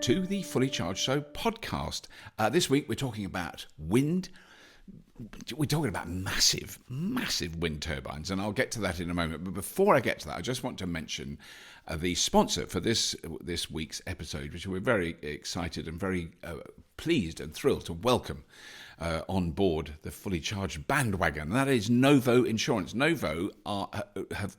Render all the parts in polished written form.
to the Fully Charged Show podcast. This week we're talking about wind. We're talking about massive wind turbines, and I'll get to that in a moment. But before I get to that, I just want to mention the sponsor for this week's episode, which we're very excited and very pleased and thrilled to welcome on board the Fully Charged bandwagon. And that is Novo Insurance. Novo have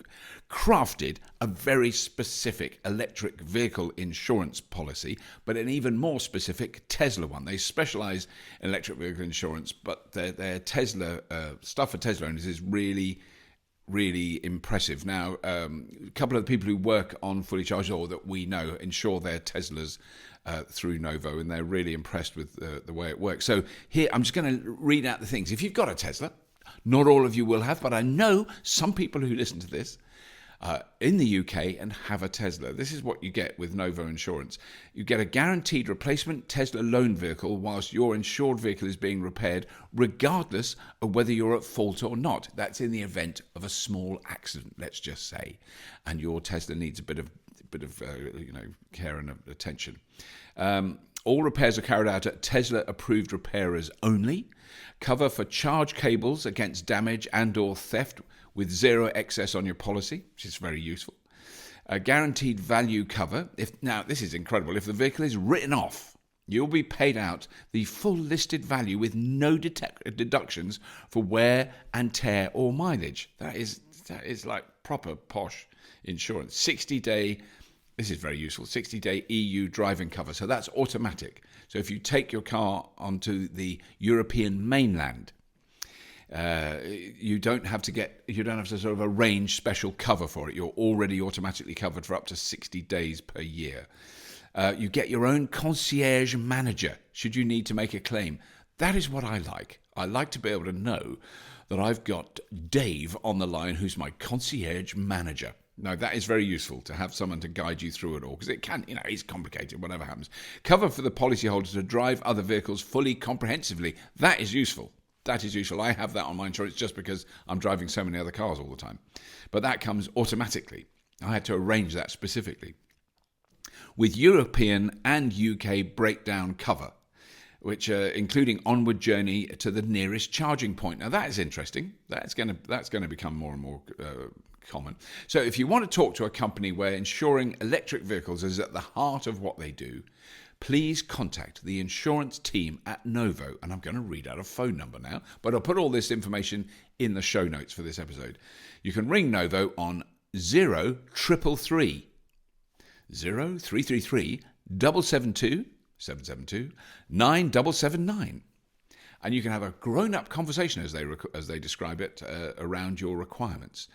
crafted a very specific electric vehicle insurance policy, but an even more specific Tesla one. They specialize in electric vehicle insurance, but their Tesla stuff for Tesla owners is really impressive. Now, a couple of the people who work on Fully Charged, or that we know, insure their Teslas through Novo, and they're really impressed with the way it works. So here, I'm just going to read out the things. If you've got a Tesla, not all of you will have, but I know some people who listen to this in the UK and have a Tesla. This is what you get with Novo Insurance. You get a guaranteed replacement Tesla loan vehicle whilst your insured vehicle is being repaired, regardless of whether you're at fault or not. That's in the event of a small accident, let's just say, and your Tesla needs a bit of care and attention. All repairs are carried out at Tesla-approved repairers only. Cover for charge cables against damage and/or theft with zero excess on your policy, which is very useful. A guaranteed value cover. Now, this is incredible. If the vehicle is written off, you'll be paid out the full listed value with no deductions for wear and tear or mileage. That is like proper posh insurance. 60-day. This is very useful. 60-day EU driving cover. So that's automatic. So if you take your car onto the European mainland, you don't have to sort of arrange special cover for it. You're already automatically covered for up to 60 days per year. You get your own concierge manager should you need to make a claim. That is what I like. I like to be able to know that I've got Dave on the line who's my concierge manager. No, that is very useful to have someone to guide you through it all, because it can, it's complicated, whatever happens. Cover for the policyholder to drive other vehicles fully comprehensively. That is useful. That is useful. I have that on my insurance just because I'm driving so many other cars all the time. But that comes automatically. I had to arrange that specifically. With European and UK breakdown cover, which including onward journey to the nearest charging point. Now that is interesting. That's going to become more and more common. So if you want to talk to a company where insuring electric vehicles is at the heart of what they do, please contact the insurance team at Novo. And I'm going to read out a phone number now, but I'll put all this information in the show notes for this episode. You can ring Novo on 0333 772 9779, and you can have a grown-up conversation as they describe it around your requirements.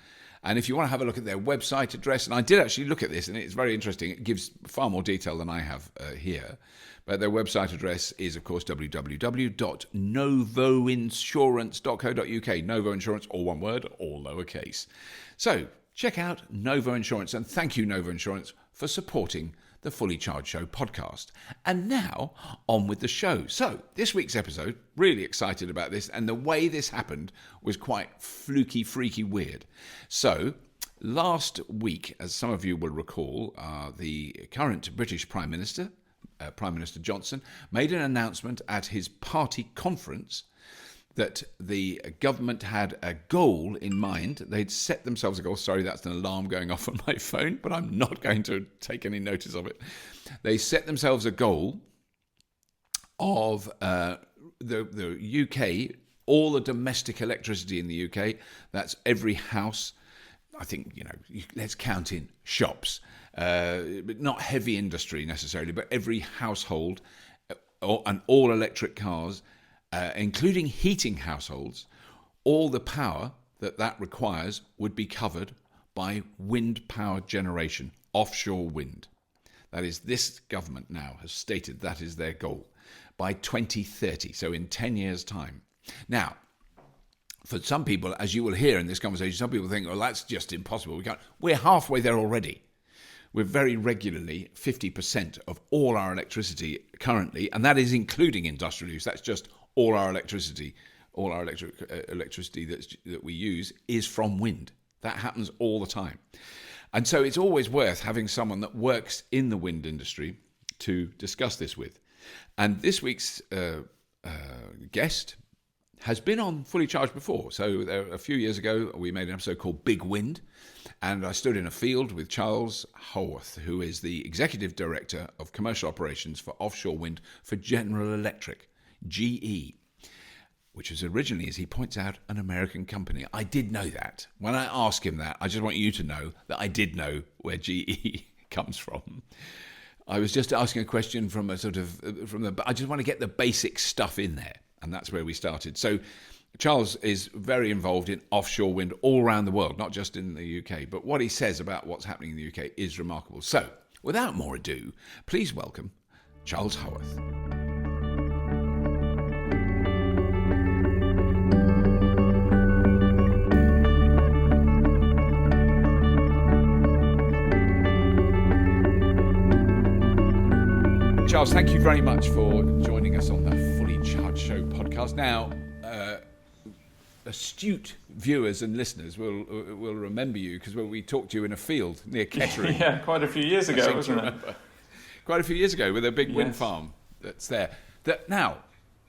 And if you want to have a look at their website address, and I did actually look at this, and it's very interesting. It gives far more detail than I have here. But their website address is, of course, www.novoinsurance.co.uk. Novo Insurance, all one word, all lowercase. So check out Novo Insurance, and thank you, Novo Insurance, for supporting the Fully Charged Show podcast. And now, on with the show. So, this week's episode, really excited about this, and the way this happened was quite fluky, freaky, weird. So, last week, as some of you will recall, the current British Prime Minister, Prime Minister Johnson, made an announcement at his party conference that the government had a goal in mind. They'd set themselves a goal. Sorry, that's an alarm going off on my phone, but I'm not going to take any notice of it. They set themselves a goal of the UK, all the domestic electricity in the UK, that's every house. I think, let's count in shops, but not heavy industry necessarily, but every household and all electric cars, including heating households, all the power that requires would be covered by wind power generation, offshore wind. That is, this government now has stated that is their goal by 2030, so in 10 years' time. Now, for some people, as you will hear in this conversation, some people think, well, that's just impossible. We're halfway there already. We're very regularly 50% of all our electricity currently, and that is including industrial use. That's just all our electricity, electricity that we use is from wind. That happens all the time. And so it's always worth having someone that works in the wind industry to discuss this with. And this week's guest has been on Fully Charged before. So a few years ago, we made an episode called Big Wind, and I stood in a field with Charles Haworth, who is the Executive Director of Commercial Operations for Offshore Wind for General Electric, GE, which was originally, as he points out, an American company. I did know that. When I ask him that, I just want you to know that I did know where GE comes from. I was just asking a question from I just want to get the basic stuff in there. And that's where we started. So Charles is very involved in offshore wind all around the world, not just in the UK. But what he says about what's happening in the UK is remarkable. So without more ado, please welcome Charles Haworth. Charles, thank you very much for joining us on the Fully Charged Show podcast. Now, astute viewers and listeners will remember you because we talked to you in a field near Kettering. Yeah, quite a few years ago, wasn't it? Quite a few years ago with a big wind farm that's there. Now,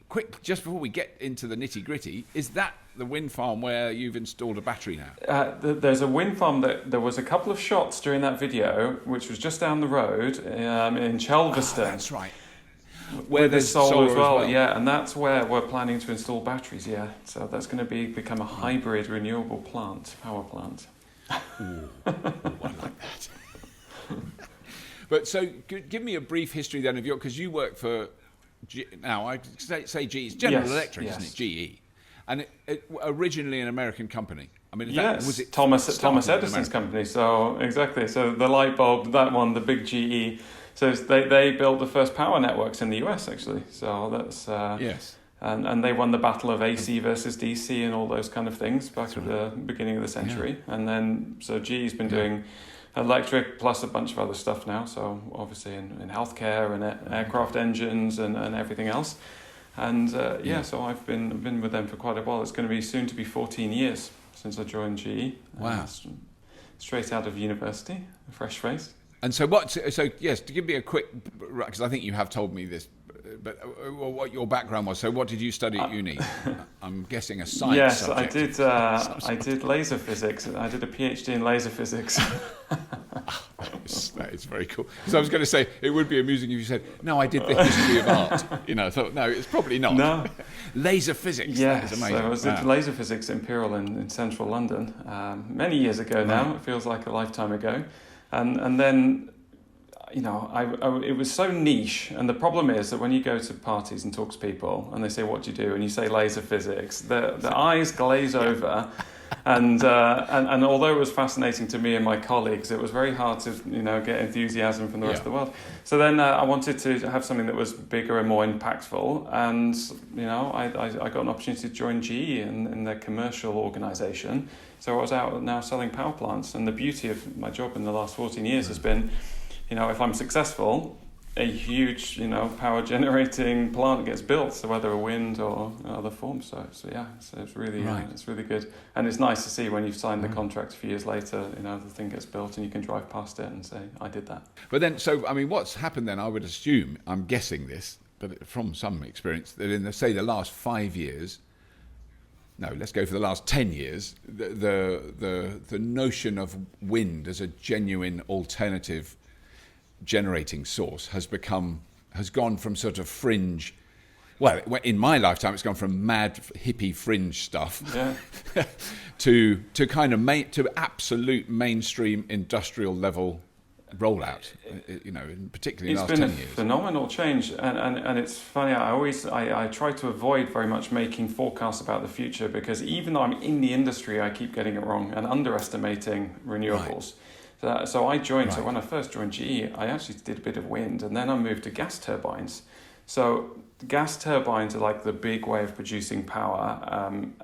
quick, just before we get into the nitty-gritty, is that the wind farm where you've installed a battery now? There's a wind farm that there was a couple of shots during that video, which was just down the road in Chelveston. Oh, that's right. Where there's solar as well. Yeah, and that's where we're planning to install batteries. Yeah, so that's going to become a hybrid renewable power plant. Ooh, I like that. But so, give me a brief history then of because you work for now I say GE, it's General Electric, isn't it? GE. And it originally an American company. I mean, was it Thomas Edison's company? So exactly. So the light bulb, that one, the big GE. So they built the first power networks in the US actually. So that's yes. And they won the battle of AC versus DC and all those kind of things back at the beginning of the century. Yeah. And then so GE's been doing electric plus a bunch of other stuff now. So obviously in healthcare and aircraft engines and everything else. And so I've been with them for quite a while. It's going to be soon to be 14 years since I joined GE. Wow! Straight out of university, fresh-faced. And so yes, to give me a quick, because I think you have told me this, but what your background was. So what did you study at uni? I'm guessing a science subject. Yes, I did laser physics. I did a PhD in laser physics. That is very cool. So I was going to say, it would be amusing if you said, no, I did the history of art. I thought, no, it's probably not. No. Laser physics, that is amazing. So I was at laser physics Imperial in central London many years ago now. Wow. It feels like a lifetime ago. And then, it was so niche. And the problem is that when you go to parties and talk to people and they say, what do you do? And you say laser physics, the eyes glaze over. And although it was fascinating to me and my colleagues, it was very hard to get enthusiasm from the rest of the world. So then I wanted to have something that was bigger and more impactful, and I got an opportunity to join GE in their commercial organisation. So I was out now selling power plants, and the beauty of my job in the last 14 years has been, if I'm successful, a huge, power generating plant gets built, so whether a wind or other forms. So it's really it's really good, and it's nice to see when you've signed the contract a few years later, the thing gets built and you can drive past it and say, I did that. But then, so I mean, what's happened then? I would assume, I'm guessing this, but from some experience, that in the last 5 years. No, let's go for the last 10 years. The notion of wind as a genuine alternative generating source has gone from sort of fringe. Well, in my lifetime, it's gone from mad hippie fringe stuff to kind of to absolute mainstream industrial level rollout. Particularly in the last 10 years. It's been a phenomenal change, and it's funny. I try to avoid very much making forecasts about the future, because even though I'm in the industry, I keep getting it wrong and underestimating renewables. Right. So I joined. Right. So when I first joined GE, I actually did a bit of wind, and then I moved to gas turbines. So gas turbines are like the big way of producing power,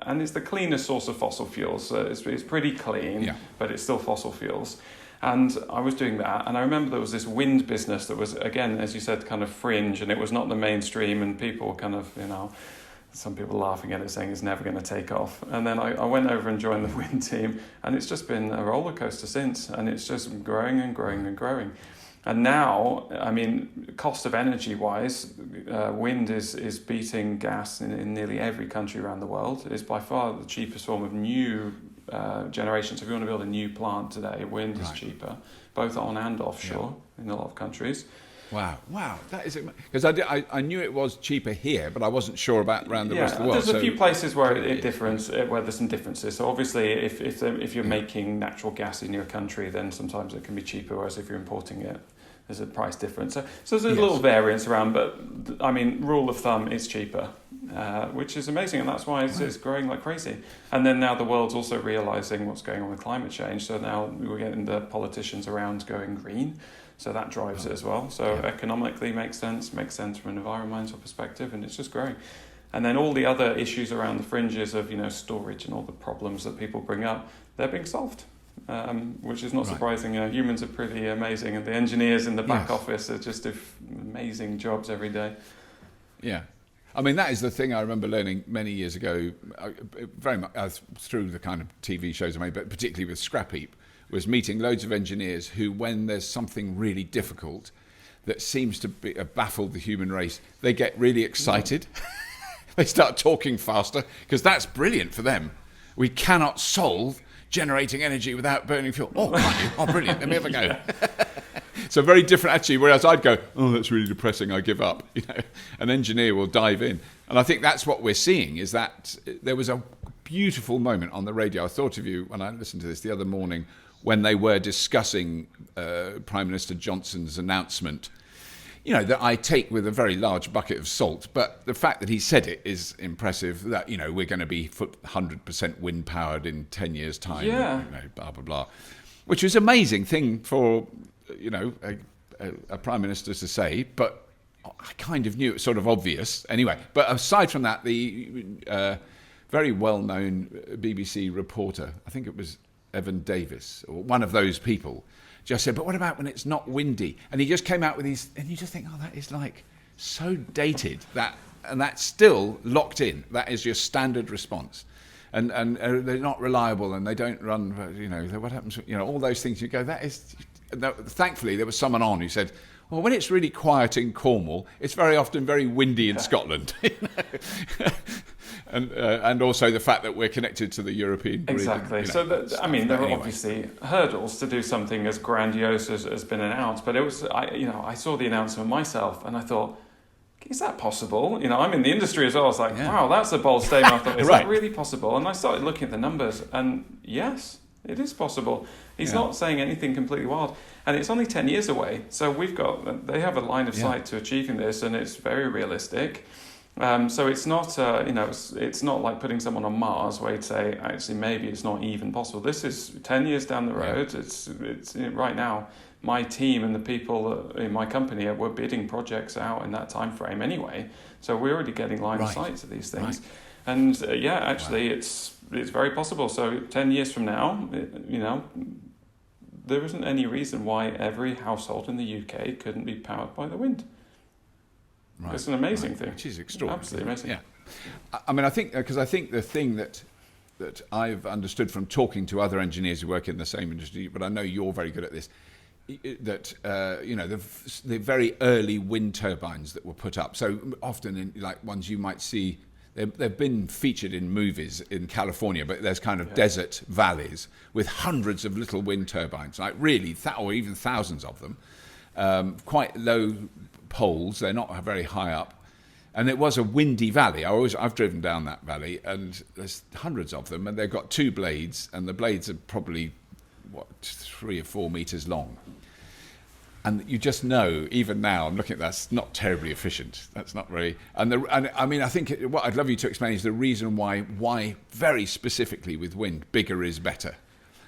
and it's the cleanest source of fossil fuels. So it's pretty clean, but it's still fossil fuels. And I was doing that, and I remember there was this wind business that was, again, as you said, kind of fringe, and it was not the mainstream, and people were kind of, some people laughing at it, saying it's never going to take off. And then I went over and joined the wind team, and it's just been a roller coaster since, and it's just growing and growing and growing. And now, I mean, cost of energy wise, wind is beating gas in nearly every country around the world. It's by far the cheapest form of new generation. So if you want to build a new plant today, wind is cheaper, both on and offshore in a lot of countries. Wow, that is because I knew it was cheaper here, but I wasn't sure about around the rest of the world. There's a few places where where there's some differences. So obviously, if you're making natural gas in your country, then sometimes it can be cheaper. Whereas if you're importing it, there's a price difference. So there's a little variance around, but I mean, rule of thumb, it's cheaper, which is amazing, and that's why it's growing like crazy. And then now the world's also realizing what's going on with climate change. So now we're getting the politicians around going green. So that drives it as well. So economically makes sense from an environmental perspective, and it's just growing. And then all the other issues around the fringes of, storage and all the problems that people bring up, they're being solved, which is not surprising. Humans are pretty amazing, and the engineers in the back office are just do amazing jobs every day. Yeah. I mean, that is the thing I remember learning many years ago, very much through the kind of TV shows I made, but particularly with Scrap Heap, was meeting loads of engineers who, when there's something really difficult that seems to baffle the human race, they get really excited. They start talking faster, because that's brilliant for them. We cannot solve generating energy without burning fuel. Oh, can't you? Oh, brilliant. Let me have a go. So very different attitude, whereas I'd go, oh, that's really depressing, I give up. An engineer will dive in. And I think that's what we're seeing, is that there was a beautiful moment on the radio. I thought of you when I listened to this the other morning, when they were discussing Prime Minister Johnson's announcement, that I take with a very large bucket of salt, but the fact that he said it is impressive, that, we're going to be 100% wind powered in 10 years' time, blah, blah, blah, which was an amazing thing for, a Prime Minister to say, but I kind of knew it was sort of obvious anyway. But aside from that, the very well-known BBC reporter, I think it was Evan Davis, or one of those people, just said, but what about when it's not windy? And he just came out with these, and you just think, oh, that is like so dated, and that's still locked in. That is your standard response. And they're not reliable, and they don't run, what happens, all those things. You go, that is, thankfully there was someone on who said, well, when it's really quiet in Cornwall, it's very often very windy in Scotland. And also the fact that we're connected to the European grid. Exactly. So, there are obviously hurdles to do something as grandiose as has been announced. But it was, I saw the announcement myself, and I thought, is that possible? I'm in the industry as well. I was like, wow, that's a bold statement. I thought, is that really possible? And I started looking at the numbers, and yes, it is possible. He's not saying anything completely wild. And it's only 10 years away. So they have a line of sight to achieving this, and it's very realistic. So it's not, it's not like putting someone on Mars where you'd say, actually, maybe it's not even possible. This is 10 years down the road. It's right now. My team and the people in my company were bidding projects out in that time frame anyway. So we're already getting line of sight to these things. Right. And it's very possible. So 10 years from now, there isn't any reason why every household in the UK couldn't be powered by the wind. Right. It's an amazing thing. Which is extraordinary. Absolutely amazing. Yeah. I mean, I think the thing that I've understood from talking to other engineers who work in the same industry, but I know you're very good at this, that the very early wind turbines that were put up. So often in like ones you might see, they've been featured in movies in California, but there's kind of desert valleys with hundreds of little wind turbines, like really, or even thousands of them, quite low poles. They're not very high up, and it was a windy valley. I've driven down that valley, and there's hundreds of them, and they've got two blades, and the blades are probably 3 or 4 meters long. And you just know, even now, I'm looking at that's not terribly efficient. That's not very. And I mean, I think what I'd love you to explain is the reason why very specifically with wind, bigger is better.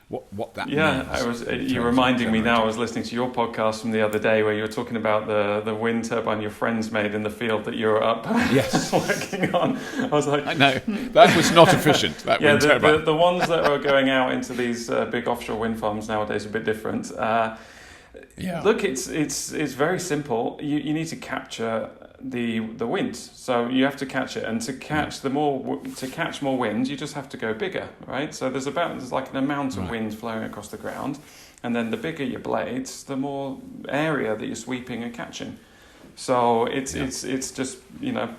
What that means. You're reminding me now. I was listening to your podcast from the other day where you were talking about the wind turbine your friends made in the field that you were up working on. I was like, I know that was not efficient. That wind turbine. The ones that are going out into these big offshore wind farms nowadays are a bit different. Look, it's very simple. You need to capture the wind, so you have to catch it, and to catch more wind, you just have to go bigger, right? So there's like an amount of wind flowing across the ground, And then the bigger your blades, the more area that you're sweeping and catching. So it's just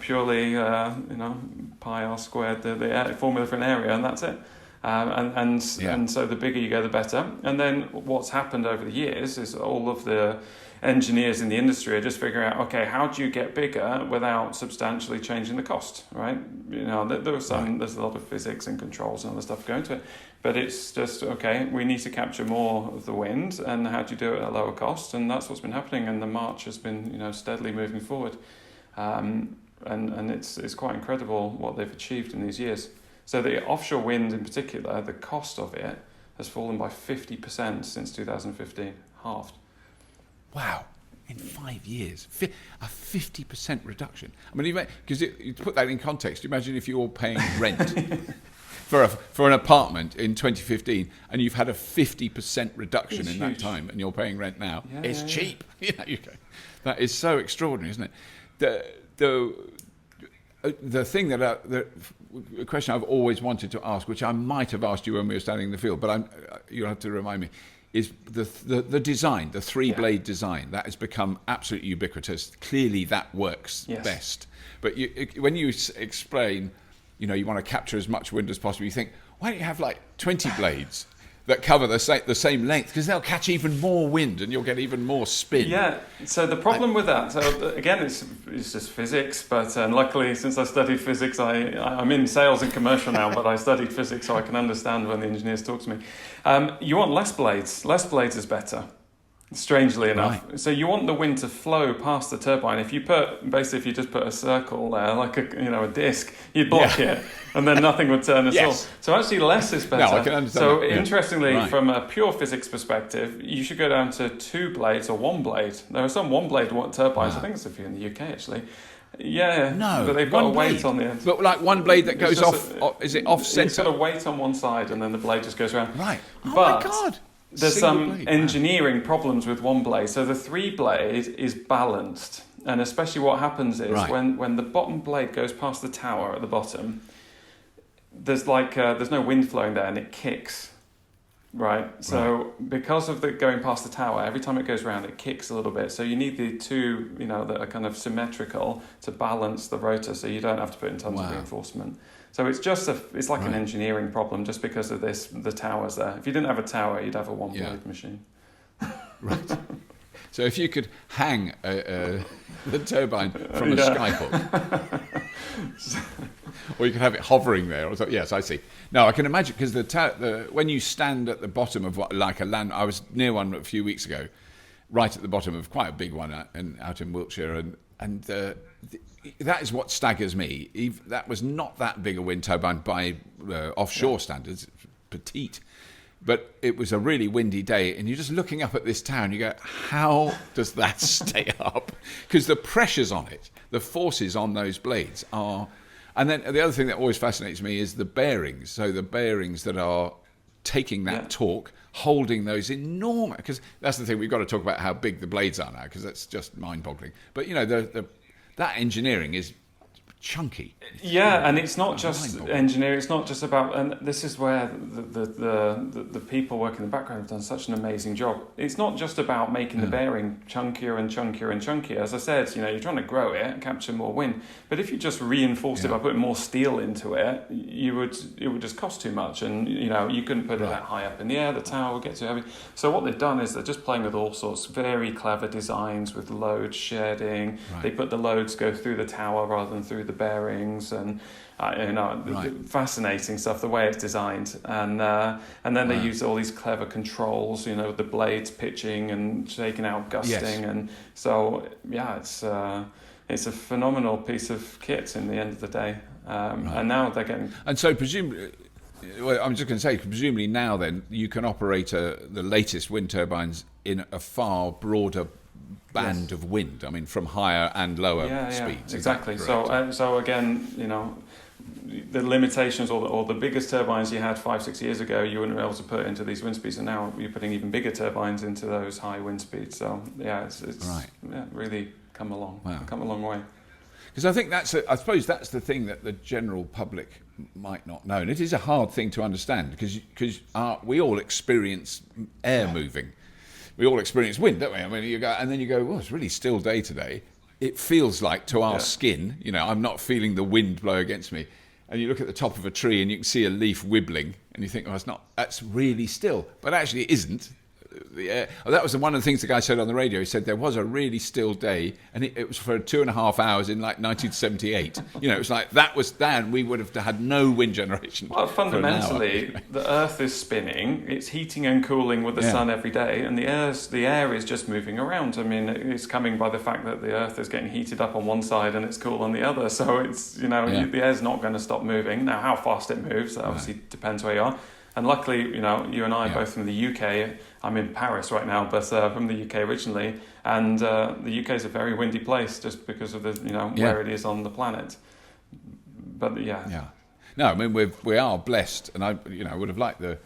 purely pi r squared, the formula for an area, and that's it. And so the bigger you go, the better. And then what's happened over the years is all of the engineers in the industry are just figuring out, okay, how do you get bigger without substantially changing the cost, right? There's a lot of physics and controls and other stuff going to it, but it's just, okay, we need to capture more of the wind, and how do you do it at a lower cost? And that's what's been happening, and the march has been, steadily moving forward. And it's quite incredible what they've achieved in these years. So the offshore wind in particular, the cost of it has fallen by 50% since 2015, halved. Wow. In 5 years, a 50% reduction. I mean, because you put that in context, imagine if you're paying rent for an apartment in 2015 and you've had a 50% reduction in that time and you're paying rent now. It's cheap. That is so extraordinary, isn't it? The thing the question I've always wanted to ask, which I might have asked you when we were standing in the field, but you'll have to remind me, is the design, the three-blade design. That has become absolutely ubiquitous. Clearly that works best. But when you explain, you want to capture as much wind as possible, you think, why don't you have like 20 blades that cover the same length? Because they'll catch even more wind and you'll get even more spin. Yeah, so the problem with that, so again, it's just physics, but luckily since I studied physics, I'm in sales and commercial now, but I studied physics so I can understand when the engineers talk to me. You want less blades. Less blades is better, strangely enough. Right. So you want the wind to flow past the turbine. If you just put a circle there, like a disc, you'd block it, and then nothing would turn at all. So actually less is better. No, I can understand so that. Interestingly, from a pure physics perspective, you should go down to 2 blades or 1 blade. There are some 1 blade turbines, I think it's a few in the UK actually. Yeah, no, but they've got a weight on the end. But like one blade that goes is it off centre? It's got a weight on one side and then the blade just goes around. Right. Oh my God. There's some engineering problems with 1 blade. So the 3 blade is balanced. And especially what happens is when the bottom blade goes past the tower at the bottom, there's no wind flowing there and it kicks. Right. So because of the going past the tower, every time it goes around, it kicks a little bit. So you need the two, that are kind of symmetrical to balance the rotor, so you don't have to put in tons of reinforcement. So it's just it's like an engineering problem, just because of the towers there. If you didn't have a tower, you'd have a 1 blade machine. Right. So if you could hang the turbine from a skyhook. Or you could have it hovering there. Or something. Yes, I see. No, I can imagine, because when you stand at the bottom of like a land, I was near one a few weeks ago, right at the bottom of quite a big one out in Wiltshire, and that is what staggers me. That was not that big a wind turbine by offshore standards, petite, but it was a really windy day, and you're just looking up at this tower and you go, how does that stay up? Because the pressures on it, the forces on those blades are... And then the other thing that always fascinates me is the bearings. So the bearings that are taking that torque, holding those enormous... Because that's the thing, we've got to talk about how big the blades are now, because that's just mind-boggling. But, that engineering is chunky. And it's not just engineering. It's not just about, and this is where the people working in the background have done such an amazing job. It's not just about making the bearing chunkier and chunkier and chunkier. As I said, you're trying to grow it and capture more wind. But if you just reinforced it by putting more steel into it, it would just cost too much, and you couldn't put it that high up in the air. The tower would get too heavy. So what they've done is they're just playing with all sorts of very clever designs with load shedding. They put the loads go through the tower rather than through the bearings, and fascinating stuff, the way it's designed, and then they use all these clever controls, the blades pitching and shaking out, gusting, and so it's a phenomenal piece of kit in the end of the day, and now they're getting... And so presumably, I'm just going to say, presumably now then you can operate the latest wind turbines in a far broader band of wind. I mean, from higher and lower speeds. Exactly. So again, the limitations or the biggest turbines you had 5-6 years ago, you wouldn't be able to put into these wind speeds, and now you're putting even bigger turbines into those high wind speeds. So it's really come along. Wow. Come a long way. Because I think I suppose that's the thing that the general public might not know. And it is a hard thing to understand because we all experience air moving. We all experience wind, don't we? I mean, then you go, well, it's really still day today. It feels like to our skin, I'm not feeling the wind blow against me. And you look at the top of a tree and you can see a leaf wibbling and you think, that's really still. But actually it isn't. That was one of the things the guy said on the radio. He said there was a really still day, and it was for 2.5 hours in like 1978. It was like that was then we would have had no wind generation. Well, fundamentally, the Earth is spinning. It's heating and cooling with the sun every day, and the air is just moving around. I mean, it's coming by the fact that the Earth is getting heated up on one side and it's cool on the other. So it's the air's not going to stop moving. Now, how fast it moves, that obviously depends where you are. And luckily, you and I are both from the UK. I'm in Paris right now, but from the UK originally. And the UK is a very windy place just because of the where it is on the planet. But no, I mean we are blessed, and I would have liked the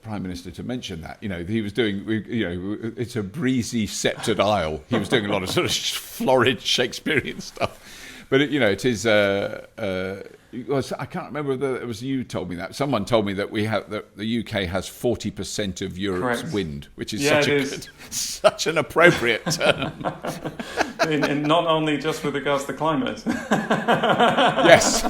Prime Minister to mention that. He was doing. It's a breezy sceptred isle. He was doing a lot of sort of florid Shakespearean stuff. But it is. I can't remember whether it was you told me that. Someone told me that the UK has 40% of Europe's wind, which is such an appropriate term. and not only just with regards to climate. Yes.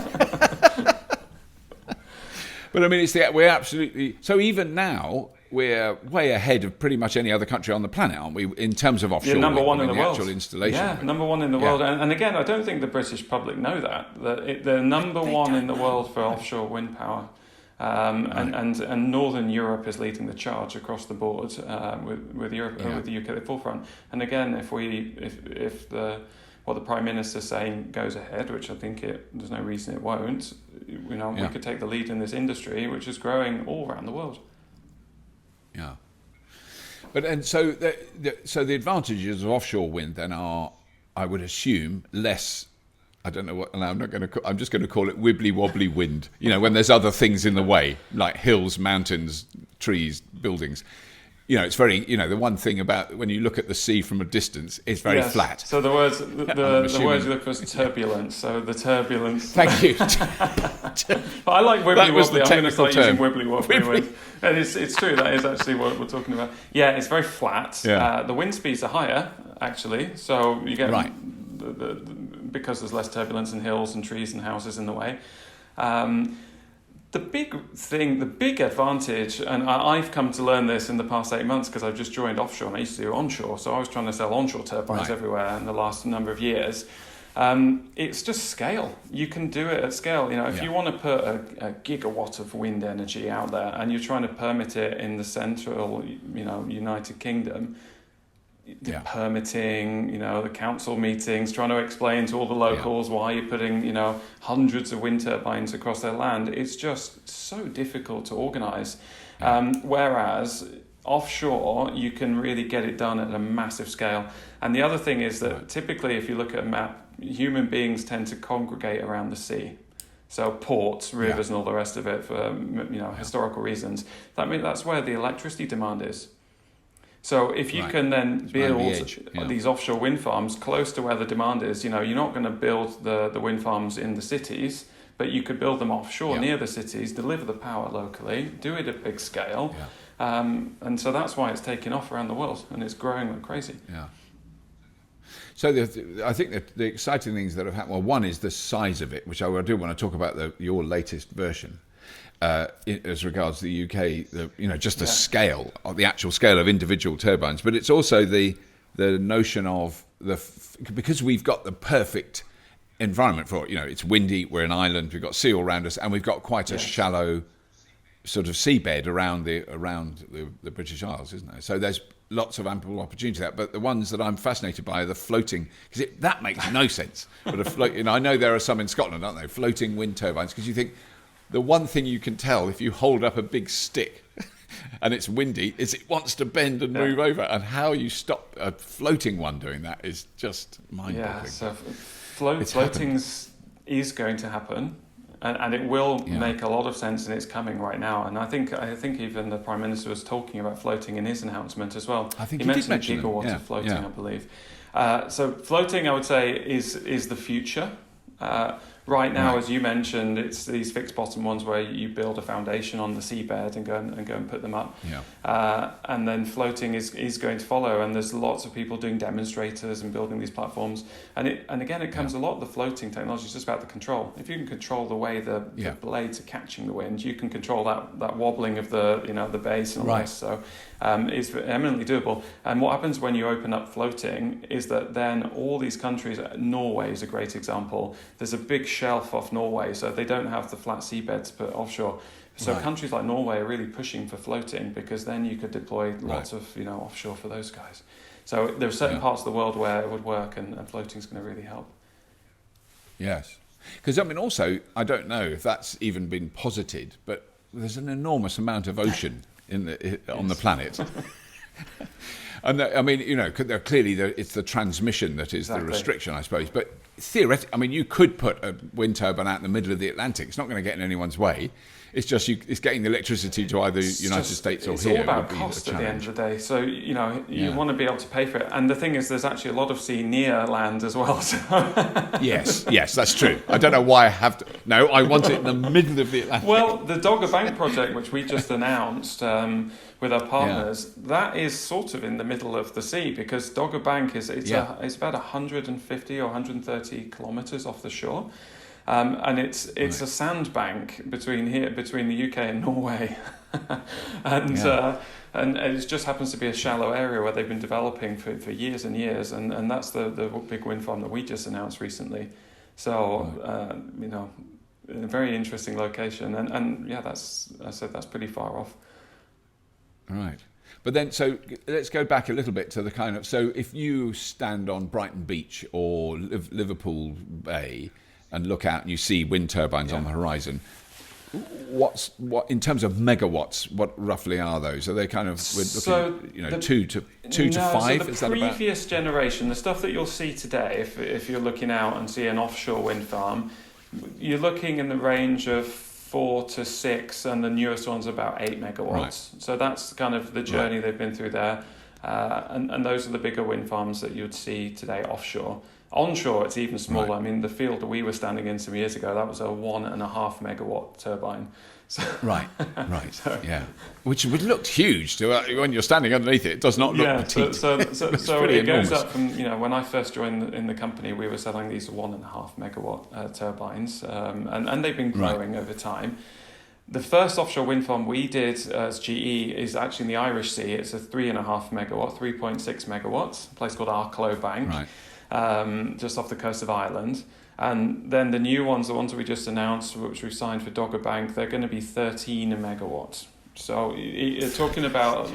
But I mean, we're absolutely so. Even now, we're way ahead of pretty much any other country on the planet, aren't we? In terms of offshore, number one in the world. Actual installation. Yeah, number one in the world. And again, I don't think the British public know that they're number one in the world for offshore wind power. And Northern Europe is leading the charge across the board with Europe with the UK at the forefront. And again, if what the Prime Minister's saying goes ahead, which I think there's no reason it won't, we could take the lead in this industry, which is growing all around the world. Yeah, but so the advantages of offshore wind then are, I would assume, less. I don't know what. And I'm just going to call it wibbly wobbly wind. When there's other things in the way, like hills, mountains, trees, buildings. It's very. The one thing about when you look at the sea from a distance, it's very flat. So the words you look for is turbulence. So the turbulence. Thank you. But I like wibbly wobbly. I'm going to start using wibbly wobbly. And it's true. That is actually what we're talking about. Yeah, it's very flat. Yeah. The wind speeds are higher actually. So you get because there's less turbulence in hills and trees and houses in the way. The big advantage, and I've come to learn this in the past 8 months because I've just joined offshore and I used to do onshore, so I was trying to sell onshore turbines everywhere in the last number of years. It's just scale. You can do it at scale. If you want to put a gigawatt of wind energy out there and you're trying to permit it in the central, United Kingdom, the permitting, the council meetings, trying to explain to all the locals why you're putting, hundreds of wind turbines across their land. It's just so difficult to organise. Whereas offshore, you can really get it done at a massive scale. And the other thing is that typically, if you look at a map, human beings tend to congregate around the sea. So ports, rivers, and all the rest of it for historical reasons. That's where the electricity demand is. So if you can then build these offshore wind farms close to where the demand is, you're not going to build the wind farms in the cities, but you could build them offshore near the cities, deliver the power locally, do it at big scale. And so that's why it's taking off around the world and it's growing like crazy. Yeah. So I think that the exciting things that have happened, well, one is the size of it, which I do want to talk about your latest version. As regards the UK, just the scale, or the actual scale of individual turbines, but it's also the notion of because we've got the perfect environment for it. It's windy, we're an island, we've got sea all around us, and we've got quite a shallow sort of seabed around the British Isles, isn't there? So there's lots of ample opportunity there. But the ones that I'm fascinated by are the floating, because that makes no sense. But I know there are some in Scotland, aren't there? Floating wind turbines, because you think. The one thing you can tell if you hold up a big stick and it's windy is it wants to bend and move over. And how you stop a floating one doing that is just mind-boggling. Yeah, so floating is going to happen and it will make a lot of sense and it's coming right now. And I think even the Prime Minister was talking about floating in his announcement as well. I think he mentioned a gigawatt of floating, I believe. So floating, I would say, is the future. Right now, as you mentioned, it's these fixed bottom ones where you build a foundation on the seabed and go and put them up. Yeah. And then floating is going to follow. And there's lots of people doing demonstrators and building these platforms. And again, it comes a lot of the floating technology is just about the control. If you can control the way the blades are catching the wind, you can control that wobbling of the base and all this. So it's eminently doable. And what happens when you open up floating is that then all these countries, Norway is a great example. There's a big shelf off Norway, so they don't have the flat seabed to put offshore. So countries like Norway are really pushing for floating, because then you could deploy lots of offshore for those guys. So there are certain parts of the world where it would work, and floating is going to really help. Yes, because also I don't know if that's even been posited, but there's an enormous amount of ocean on the planet. And clearly it's the transmission that is the restriction, I suppose. But theoretically, you could put a wind turbine out in the middle of the Atlantic. It's not going to get in anyone's way. It's just it's getting the electricity to either United States or it's here. It's all about cost at the end of the day. So you want to be able to pay for it. And the thing is, there's actually a lot of sea near land as well. So. Yes, that's true. I don't know why I have to. No, I want it in the middle of the Atlantic. Well, the Dogger Bank project, which we just announced with our partners, that is sort of in the middle of the sea, because Dogger Bank it's about 150 or 130 kilometres off the shore. And it's a sandbank between the UK and Norway, and it just happens to be a shallow area where they've been developing for years and years, and that's the big wind farm that we just announced recently. So a very interesting location, and that's pretty far off. Right. But then, so let's go back a little bit to the kind of, so if you stand on Brighton Beach or Liverpool Bay and look out and you see wind turbines on the horizon, what in terms of megawatts, what roughly are those? Are they kind of, we're looking, 2 to 5? So the is that about? previous generation, the stuff that you'll see today, if you're looking out and see an offshore wind farm, you're looking in the range of 4 to 6, and the newest one's about 8 megawatts. Right. So that's kind of the journey they've been through there. And those are the bigger wind farms that you'd see today offshore. Onshore, it's even smaller. Right. The field that we were standing in some years ago, that was a 1.5 megawatt turbine. So, right. Which would look huge when you're standing underneath it. It does not look petite. So it enormous. goes up from, when I first joined in the company, we were selling these 1.5 megawatt turbines, and they've been growing over time. The first offshore wind farm we did as GE is actually in the Irish Sea. It's a 3.5 megawatt, 3.6 megawatts, a place called Arklow Bank, just off the coast of Ireland. And then the new ones, the ones that we just announced, which we signed for Dogger Bank, they're going to be 13 megawatts. So you're talking about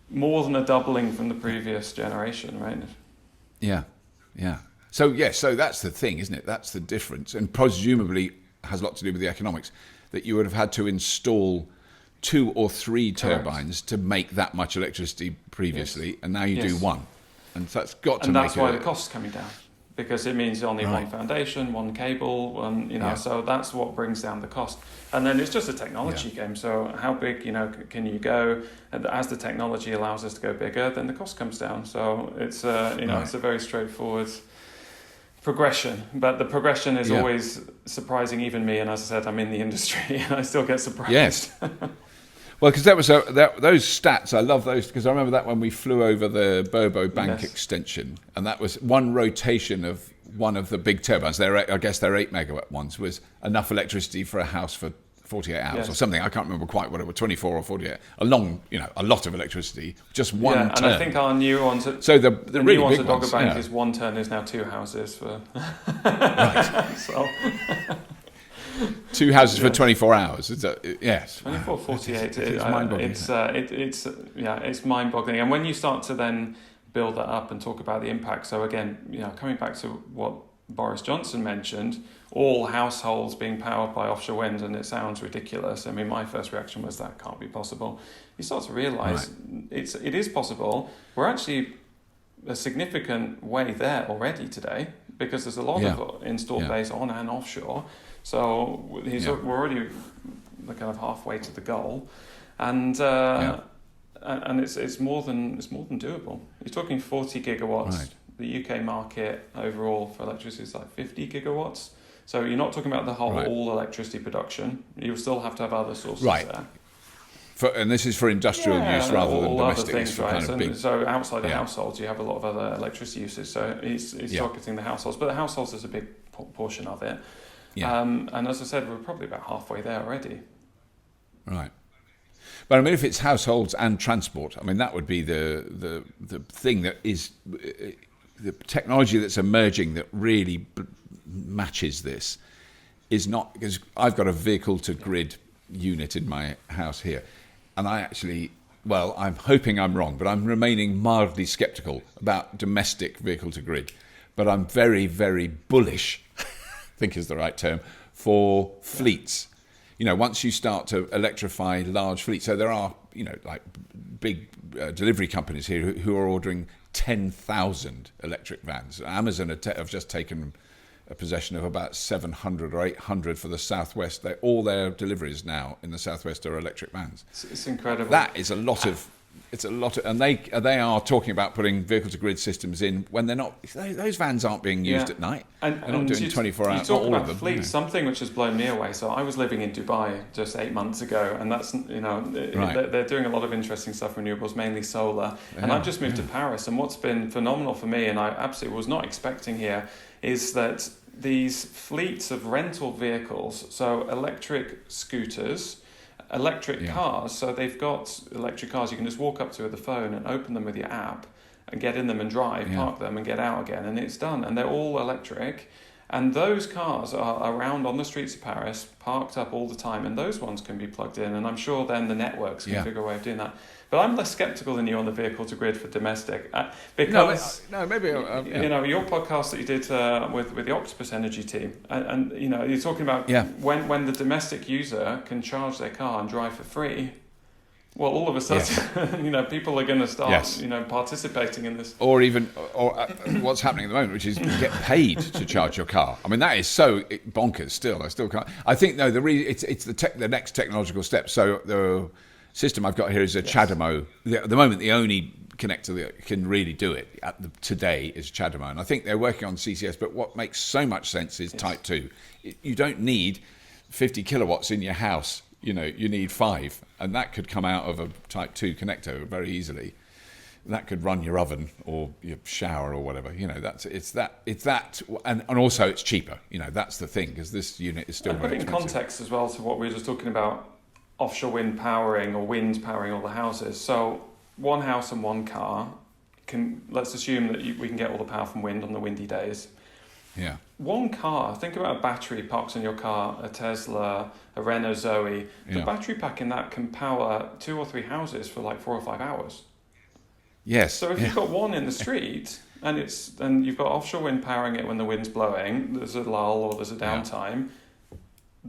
more than a doubling from the previous generation, right? Yeah. So that's the thing, isn't it? That's the difference. And presumably has a lot to do with the economics, that you would have had to install 2 or 3 turbines to make that much electricity previously, and now you do 1. And so that's got to and make that's why the cost's coming down. Because it means you only have one foundation, one cable, so that's what brings down the cost. And then it's just a technology game. So how big, can you go? And as the technology allows us to go bigger, then the cost comes down. So it's, it's a very straightforward progression. But the progression is always surprising even me. And as I said, I'm in the industry and I still get surprised. Yes. Well, because those stats, I love those, because I remember that when we flew over the Bobo Bank extension, and that was one rotation of one of the big turbines. I guess they're 8 megawatt ones, was enough electricity for a house for 48 hours or something. I can't remember quite what it was, 24 or 48. A lot of electricity, just one turn. And I think our new ones, so the really new ones big at Dogger Bank is one turn is now 2 houses for. Right. So. 2 houses for 24 hours. Yes. 24, 48. It's mind-boggling. It's mind-boggling. And when you start to then build that up and talk about the impact, so again, coming back to what Boris Johnson mentioned, all households being powered by offshore wind, and it sounds ridiculous. My first reaction was that can't be possible. You start to realise it is possible. We're actually a significant way there already today, because there's a lot of installed base on and offshore. So we're already kind of halfway to the goal, and and it's more than doable. You're talking 40 gigawatts. Right. The UK market overall for electricity is like 50 gigawatts. So you're not talking about the whole all electricity production. You still have to have other sources there. And this is for industrial use rather than domestic. Other things, right? So outside the Yeah. households, you have a lot of other electricity uses. So he's targeting the households, but the households is a big portion of it. Yeah. And as I said, we're probably about halfway there already. Right. But I mean, if it's households and transport, I mean, that would be the thing that is the technology that's emerging that really matches this is not, because I've got a vehicle to grid unit in my house here, and I'm hoping I'm wrong, but I'm remaining mildly sceptical about domestic vehicle to grid. But I'm very, very bullish, I think is the right term, for fleets. Once you start to electrify large fleets, so there are, like big delivery companies here who are ordering 10,000 electric vans. Amazon have just taken a possession of about 700 or 800 for the Southwest. All their deliveries now in the Southwest are electric vans. It's incredible. That is a lot of, and they are talking about putting vehicle to grid systems in when they're not. Those vans aren't being used at night. And they're not doing 24 hours. You talk about fleets, something which has blown me away. So I was living in Dubai just 8 months ago, and that's they're doing a lot of interesting stuff, renewables, mainly solar. And I've just moved to Paris, and what's been phenomenal for me, and I absolutely was not expecting here, is that these fleets of rental vehicles, so electric scooters, electric cars, so they've got electric cars you can just walk up to with the phone and open them with your app and get in them and drive, park them and get out again, and it's done. And they're all electric, and those cars are around on the streets of Paris, parked up all the time, and those ones can be plugged in, and I'm sure then the networks can figure a way of doing that. But I'm less sceptical than you on the vehicle to grid for domestic, because maybe your podcast that you did with the Octopus Energy team, and you're talking about when the domestic user can charge their car and drive for free. Well, all of a sudden, people are going to start, participating in this. Or what's happening at the moment, which is you get paid to charge your car. I mean, that is so bonkers. Still, I still can't. I think it's the next technological step. So the system I've got here is a CHAdeMO. At the moment, the only connector that can really do it today is CHAdeMO, and I think they're working on CCS. But what makes so much sense is Type 2. You don't need 50 kilowatts in your house. You need 5, and that could come out of a Type 2 connector very easily. That could run your oven or your shower or whatever. It's that, and also it's cheaper. That's the thing, because this unit is still very expensive. Put in context as well to what we were just talking about, offshore wind powering or wind powering all the houses. So one house and one car let's assume that we can get all the power from wind on the windy days. Yeah. One car, think about a battery parks in your car, a Tesla, a Renault Zoe. The battery pack in that can power 2 or 3 houses for like 4 or 5 hours. Yes. So if you've got one in the street and you've got offshore wind powering it when the wind's blowing, there's a lull or there's a downtime,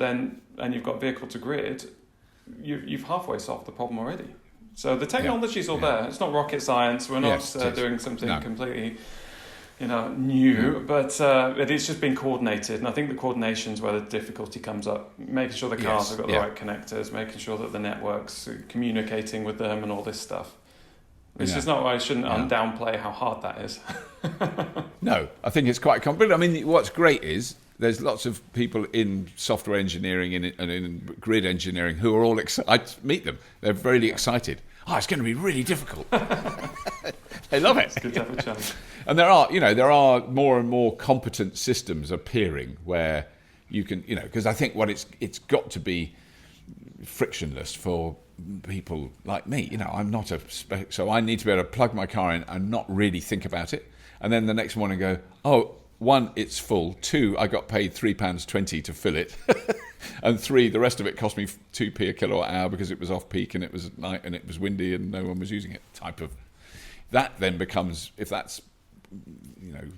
and you've got vehicle to grid, you've halfway solved the problem already. So the technology's all there. It's not rocket science. We're not doing something completely new, but it's just been coordinated, and I think the coordination's where the difficulty comes up, making sure the cars have got the right connectors, making sure that the networks are communicating with them and all this stuff. It's just not, I shouldn't downplay how hard that is. No, I think it's quite complicated. I mean, what's great is there's lots of people in software engineering and in grid engineering who are all excited. I meet them. They're really excited. It's going to be really difficult. They love it. It's good to have a challenge. And there are more and more competent systems appearing where you can, because I think it's got to be frictionless for people like me. I'm not so I need to be able to plug my car in and not really think about it. And then the next morning go, 1, it's full. 2, I got paid £3.20 to fill it. And 3, the rest of it cost me 2p a kilowatt hour because it was off peak and it was at night and it was windy and no one was using it. Type of that then becomes, if that's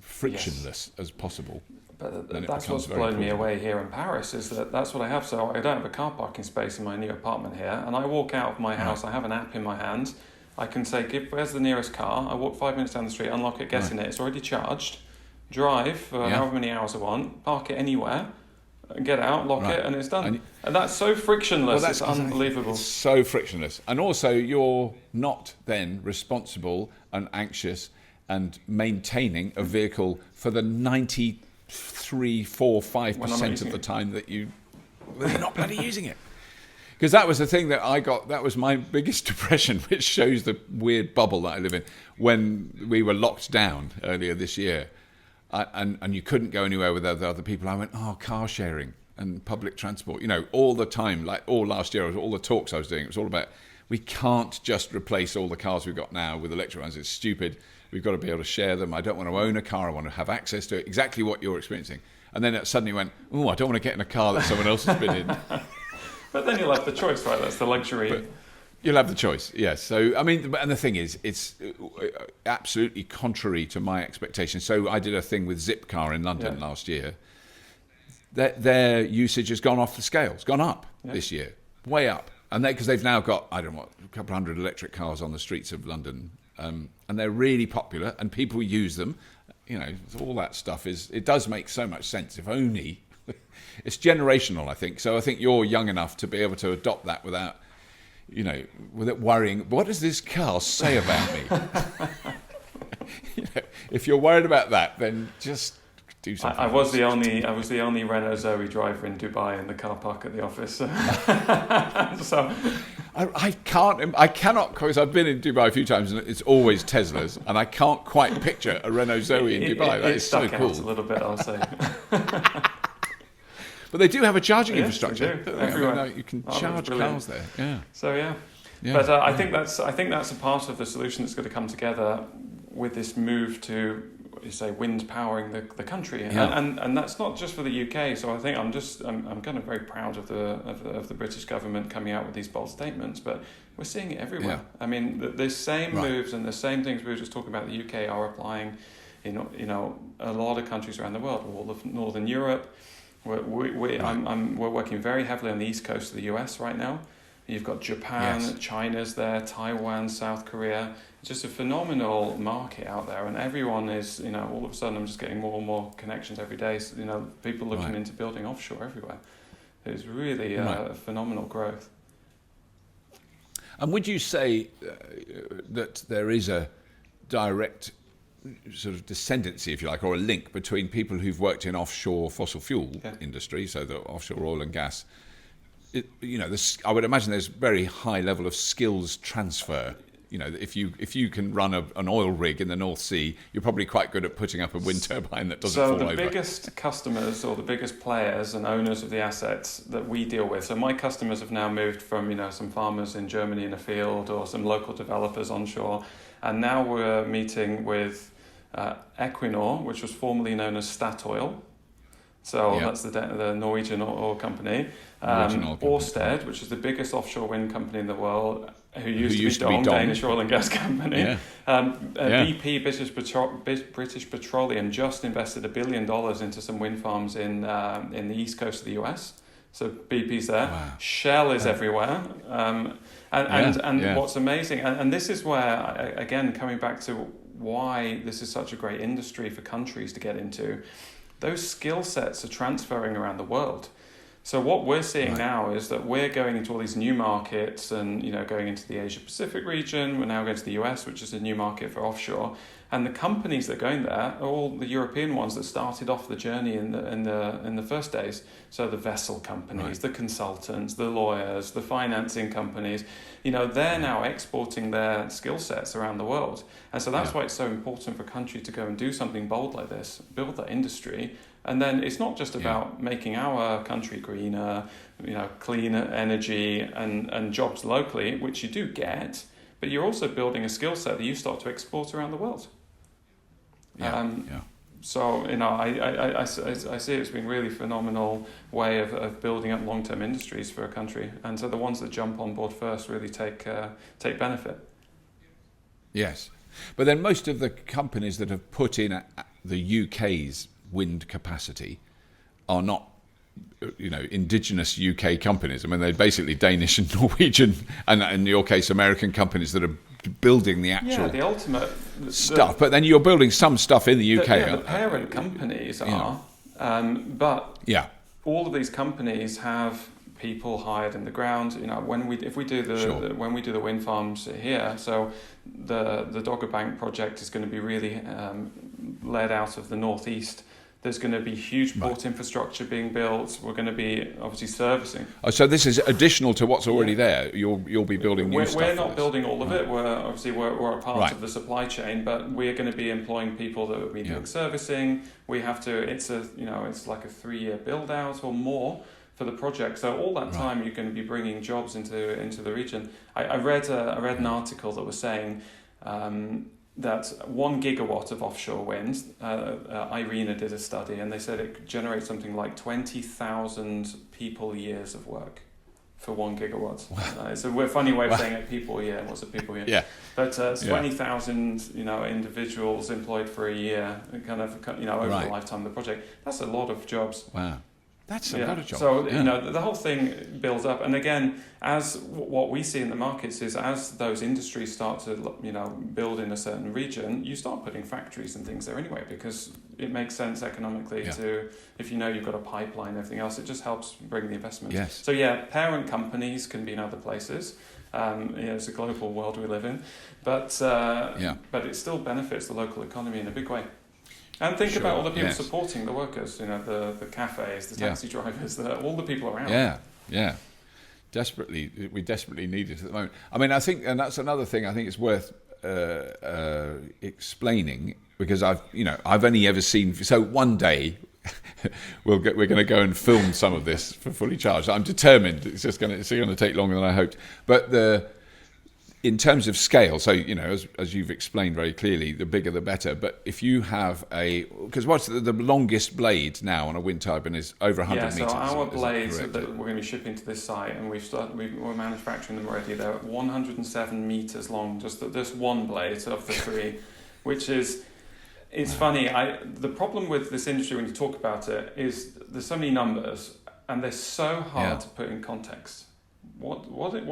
frictionless as possible. But that's what's blown me away here in Paris, is that's what I have. So I don't have a car parking space in my new apartment here, and I walk out of my house. I have an app in my hand. I can say, where's the nearest car? I walk 5 minutes down the street, unlock it, get in it. It's already charged. Drive for however many hours I want. Park it anywhere. get out, lock Right. it, and it's done. And that's so frictionless. It's unbelievable. It's so frictionless. And also, you're not then responsible and anxious and maintaining a vehicle for the 93, 4, 5% of the time that you're not bloody using it. Because that was the thing that I got, that was my biggest depression, which shows the weird bubble that I live in, when we were locked down earlier this year. And you couldn't go anywhere with other people. I went, car sharing and public transport. All the time, like all last year, all the talks I was doing, it was all about, we can't just replace all the cars we've got now with electric ones. It's stupid. We've got to be able to share them. I don't want to own a car. I want to have access to it. Exactly what you're experiencing. And then it suddenly went, I don't want to get in a car that someone else has been in. But then you'll have the choice, right? That's the luxury. But you'll have the choice, yes. So, and the thing is, it's absolutely contrary to my expectations. So I did a thing with Zipcar in London last year. Their usage has gone off the scale. It's gone up this year, way up. And because they've now got, I don't know, a couple hundred electric cars on the streets of London. And they're really popular and people use them. All that stuff it does make so much sense. If only, it's generational, I think. So I think you're young enough to be able to adopt that without worrying, what does this car say about me? If you're worried about that, then just do something. I was the only Renault Zoe driver in Dubai in the car park at the office. So I cannot, because I've been in Dubai a few times and it's always Teslas, and I can't quite picture a Renault Zoe in Dubai. That is so cool. Out a little bit, I'll say. But they do have a charging infrastructure. They do. Everywhere. You can charge cars there. Yeah. So yeah. But I think that's a part of the solution that's going to come together with this move to, you say, wind powering the country, and that's not just for the UK. So I think I'm kind of very proud of the British government coming out with these bold statements, but we're seeing it everywhere. Yeah. I mean, the same moves and the same things we were just talking about. The UK are applying, a lot of countries around the world, all of Northern Europe. We're working very heavily on the east coast of the US right now. You've got Japan, China's there, Taiwan, South Korea. It's just a phenomenal market out there, and everyone is, all of a sudden I'm just getting more and more connections every day. So, people looking into building offshore everywhere. It's really phenomenal growth. And would you say that there is a direct sort of descendancy, if you like, or a link between people who've worked in offshore fossil fuel industry, so the offshore oil and gas? I would imagine there's very high level of skills transfer. If you can run an oil rig in the North Sea, you're probably quite good at putting up a wind turbine that doesn't fall over. So the biggest customers or the biggest players and owners of the assets that we deal with, so my customers have now moved from, some farmers in Germany in a field or some local developers onshore, and now we're meeting with Equinor, which was formerly known as Statoil. So that's the Norwegian oil company. Ørsted, which is the biggest offshore wind company in the world, who used to be Dong, Danish oil and gas company. BP, British Petroleum, just invested $1 billion into some wind farms in the east coast of the US. So BP's there. Wow. Shell is everywhere. And what's amazing, and this is where, again, coming back to why this is such a great industry for countries to get into, those skill sets are transferring around the world. So what we're seeing now is that we're going into all these new markets and, going into the Asia Pacific region. We're now going to the US, which is a new market for offshore. And the companies that are going there are all the European ones that started off the journey in the first days. So the vessel companies, the consultants, the lawyers, the financing companies, they're now exporting their skill sets around the world. And so that's why it's so important for a country to go and do something bold like this, build that industry. And then it's not just about making our country greener, cleaner energy and jobs locally, which you do get, but you're also building a skill set that you start to export around the world. So, I see it's been really phenomenal way of building up long-term industries for a country. And so the ones that jump on board first really take benefit. Yes. But then most of the companies that have put in the UK's wind capacity are not, indigenous UK companies. I mean, they're basically Danish and Norwegian, and in your case, American companies that are building the actual the ultimate stuff. But then you're building some stuff in the UK. The parent companies are, but all of these companies have people hired in the ground. When we do the wind farms here, so the Dogger Bank project is going to be really led out of the northeast. There's going to be huge port infrastructure being built. We're going to be obviously servicing. Oh, so this is additional to what's already there. You'll be building new stuff. We're not building all of it. We're a part of the supply chain, but we're going to be employing people that will be doing servicing. We have to. It's like a 3-year build out or more for the project. So all that time you're going to be bringing jobs into the region. I read an article that was saying. That 1 gigawatt of offshore wind, IRENA did a study, and they said it generates something like 20,000 people years of work for 1 gigawatt. Wow. It's a funny way of saying it, people year. What's a people year? Yeah. But 20,000, individuals employed for a year, over the lifetime of the project. That's a lot of jobs. Wow. That's a lot of jobs. So, the whole thing builds up. And again, as what we see in the markets is as those industries start to, build in a certain region, you start putting factories and things there anyway, because it makes sense economically to, if you've got a pipeline and everything else, it just helps bring the investment. Yes. So, parent companies can be in other places. It's a global world we live in. But it still benefits the local economy in a big way. And think about all the people supporting the workers, the cafes, the taxi drivers, all the people around. Yeah. We desperately need it at the moment. I mean, I think, and that's another thing I think it's worth explaining, because I've only ever seen, so one day we're going to go and film some of this for Fully Charged. I'm determined. It's going to take longer than I hoped. But in terms of scale, so, as you've explained very clearly, the bigger the better. But if you have because what's the longest blade now on a wind turbine is over 100 metres. Yeah, so our blades that we're going to be shipping to this site, and we're manufacturing them already. They're 107 metres long, just one blade of the 3, which is, it's funny. The problem with this industry when you talk about it is there's so many numbers, and they're so hard to put in context. What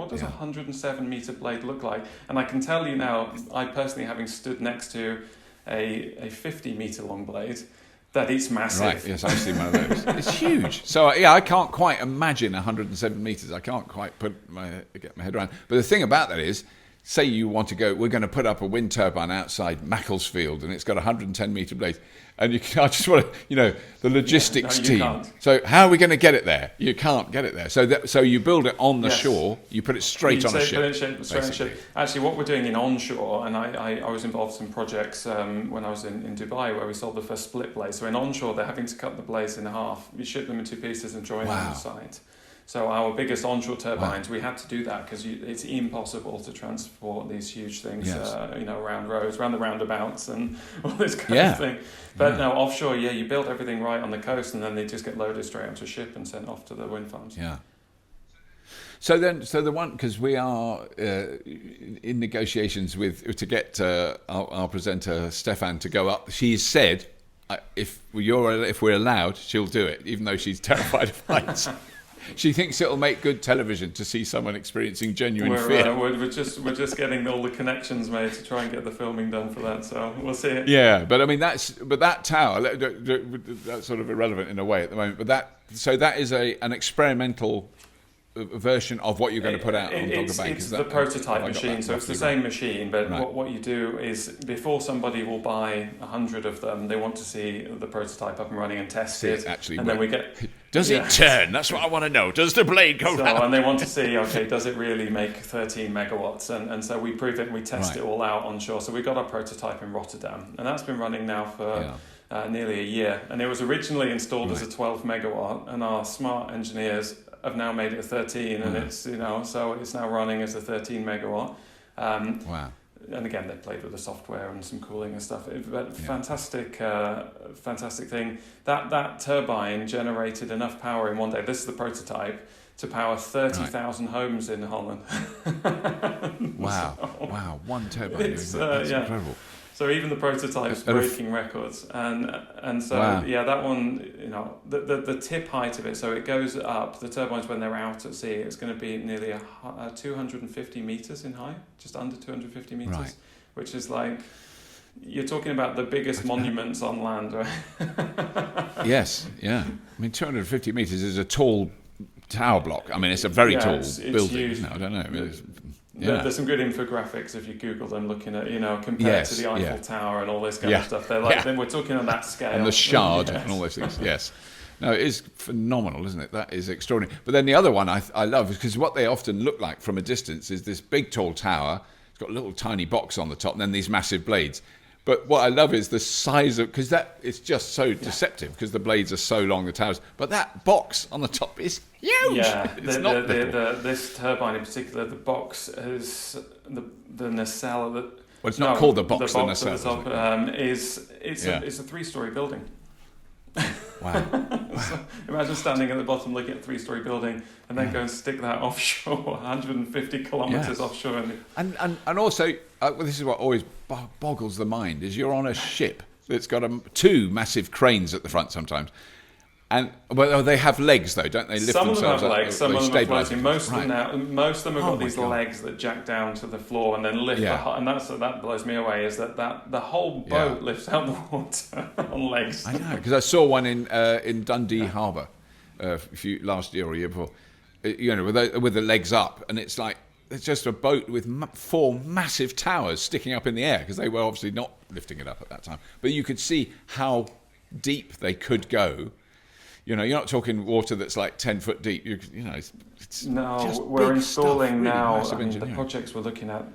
does a 107 metre blade look like? And I can tell you now, I personally, having stood next to a 50 metre long blade, that it's massive. Right, yes, I've seen one of those. It's huge. So, I can't quite imagine 107 metres. I can't quite get my head around. But the thing about that is, say you want to go, we're going to put up a wind turbine outside Macclesfield, and it's got 110 metre blades. And I just want to, the logistics team. Can't. So how are we going to get it there? You can't get it there. So you build it on the shore. You put it straight on a ship. Straight on a ship. Actually, what we're doing in onshore, and I was involved in projects when I was in Dubai where we sold the first split blade. So in onshore, they're having to cut the blades in half. You ship them in 2 pieces and join them on the site. So our biggest onshore turbines, we had to do that because it's impossible to transport these huge things, around roads, around the roundabouts, and all this kind of thing. But no, offshore, you build everything right on the coast, and then they just get loaded straight onto a ship and sent off to the wind farms. Yeah. So the one, because we are in negotiations to get our presenter Stefan to go up. She's said if we're allowed, she'll do it, even though she's terrified of heights. She thinks it'll make good television to see someone experiencing genuine fear. We're just getting all the connections made to try and get the filming done for that. So we'll see it. Yeah, but I mean that tower, that's sort of irrelevant in a way at the moment. But that is an experimental version of what you're going to put out on Dogger Bank. It's the prototype machine, so it's the same machine, but what you do is before somebody will buy 100 of them, they want to see the prototype up and running and test it. Actually, and then we get. Does it turn? That's what I want to know. Does the blade go round? And they want to see, does it really make 13 megawatts? And so we prove it and we test it all out onshore. So we got our prototype in Rotterdam, and that's been running now for nearly a year. And it was originally installed as a 12 megawatt, and our smart engineers have now made it a 13, and it's so it's now running as a 13 megawatt. Wow! And again, they played with the software and some cooling and stuff. Fantastic thing. That turbine generated enough power in one day. This is the prototype to power 30,000 homes in Holland. Wow! Wow! One turbine. That's incredible. So even the prototype's breaking records, and so that one, the tip height of it. So it goes up. The turbines, when they're out at sea, it's going to be nearly 250 meters in height, just under 250 meters, which is like you're talking about the biggest monuments on land, right? Yes, yeah. I mean, 250 metres is a tall tower block. I mean, it's a very tall it's building. huge. I don't know. I mean, There's some good infographics if you Google them, looking at, compared to the Eiffel Tower and all this kind of stuff. They're like, then we're talking on that scale. And the Shard and all those things, yes. No, it is phenomenal, isn't it? That is extraordinary. But then the other one I love, because what they often look like from a distance is this big tall tower. It's got a little tiny box on the top and then these massive blades. But what I love is the size of, because that it's just so deceptive because the blades are so long, the towers. But that box on the top is huge. Yeah, it's not this turbine in particular, the box is the nacelle. Well, it's not called the box. The nacelle at the top, it's a 3-story building. Wow. So imagine standing at the bottom looking at a 3-story building and then go and stick that offshore, 150 kilometres offshore. And also, this is what always boggles the mind, is you're on a ship that's got 2 massive cranes at the front sometimes. And they have legs though, don't they? Lift some of them themselves have up, legs, some of them are floating. Most of them have got my these God. legs that jack down to the floor and then lift and that blows me away, is that the whole boat lifts out the water on legs. I know, because I saw one in Dundee Harbour last year or year before, with the legs up, and it's like it's just a boat with 4 massive towers sticking up in the air, because they were obviously not lifting it up at that time. But you could see how deep they could go. You're not talking water that's like 10 foot deep. We're installing now. I mean, the projects we're looking at,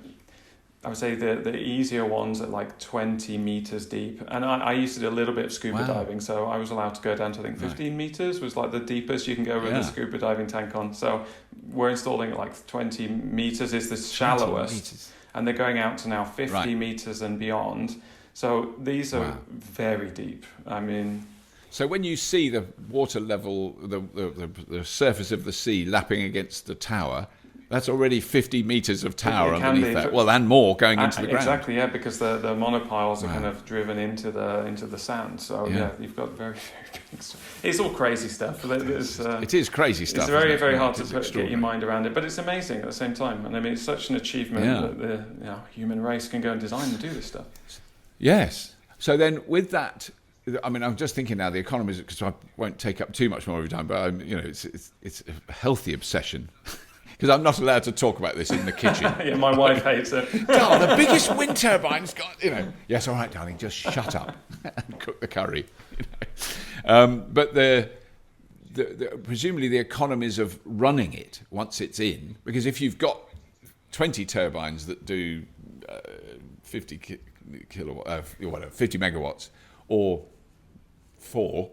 I would say the easier ones are like 20 meters deep. And I used to do a little bit of scuba diving, so I was allowed to go down to, I think, 15 meters was like the deepest you can go with a scuba diving tank on. So we're installing at like 20 meters is the shallowest. And they're going out to now 50 meters and beyond. So these are very deep. I mean... So when you see the water level, the surface of the sea lapping against the tower, that's already 50 metres of tower underneath that. Well, and more going into the ground. Exactly, yeah, because the monopiles are kind of driven into the sand. So you've got very, very big stuff. It's all crazy stuff. It is crazy stuff. It's very, very hard to get your mind around it, but it's amazing at the same time. And I mean, it's such an achievement that the human race can go and design and do this stuff. Yes. So then with that... I mean, I'm just thinking now the economies, because I won't take up too much more of your time, but it's a healthy obsession, because I'm not allowed to talk about this in the kitchen. Yeah, my wife hates it. The biggest wind turbine's got, Yes, all right, darling, just shut up and cook the curry. But presumably the economies of running it once it's in, because if you've got 20 turbines that do 50 megawatts, or 4,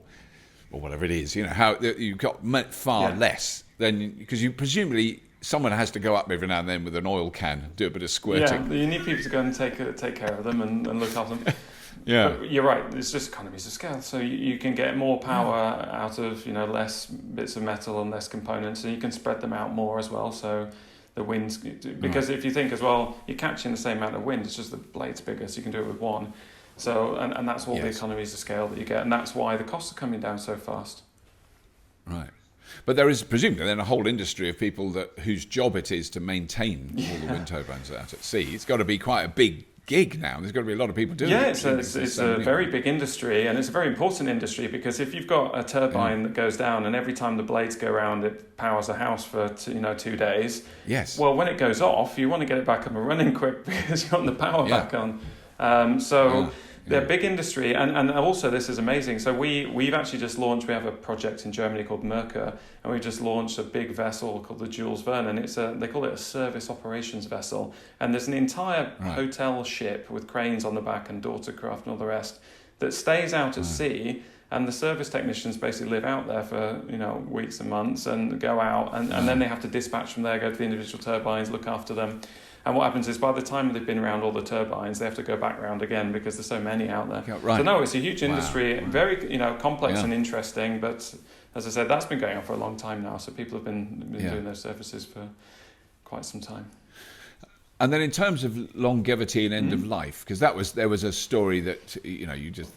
or whatever it is, how you've got far less than, because you presumably someone has to go up every now and then with an oil can, do a bit of squirting. Yeah, you need people to go and take care of them and look after them. But you're right. It's just economies of scale. So you can get more power out of less bits of metal and less components, and you can spread them out more as well. So the winds, because if you think as well, you're catching the same amount of wind. It's just the blade's bigger, so you can do it with one. So, and that's all the economies of scale that you get, and that's why the costs are coming down so fast. Right. But there is presumably then a whole industry of people whose job it is to maintain all the wind turbines out at sea. It's got to be quite a big gig now. There's got to be a lot of people doing it. Yeah, it's a very big industry, and it's a very important industry, because if you've got a turbine that goes down and every time the blades go around it powers a house for 2 days. Yes. Well, when it goes off, you want to get it back up and running quick because you want the power back on. They're a big industry, and also this is amazing. So we've actually just launched. We have a project in Germany called Merkur, and we've just launched a big vessel called the Jules Verne, and they call it a service operations vessel. And there's an entire hotel ship with cranes on the back and daughter craft and all the rest that stays out at sea, and the service technicians basically live out there for weeks and months and go out, and then they have to dispatch from there, go to the individual turbines, look after them. And what happens is by the time they've been around all the turbines, they have to go back round again because there's so many out there. Right. So no, it's a huge industry, very complex and interesting. But as I said, that's been going on for a long time now. So people have been doing those services for quite some time. And then in terms of longevity and end of life, because there was a story that,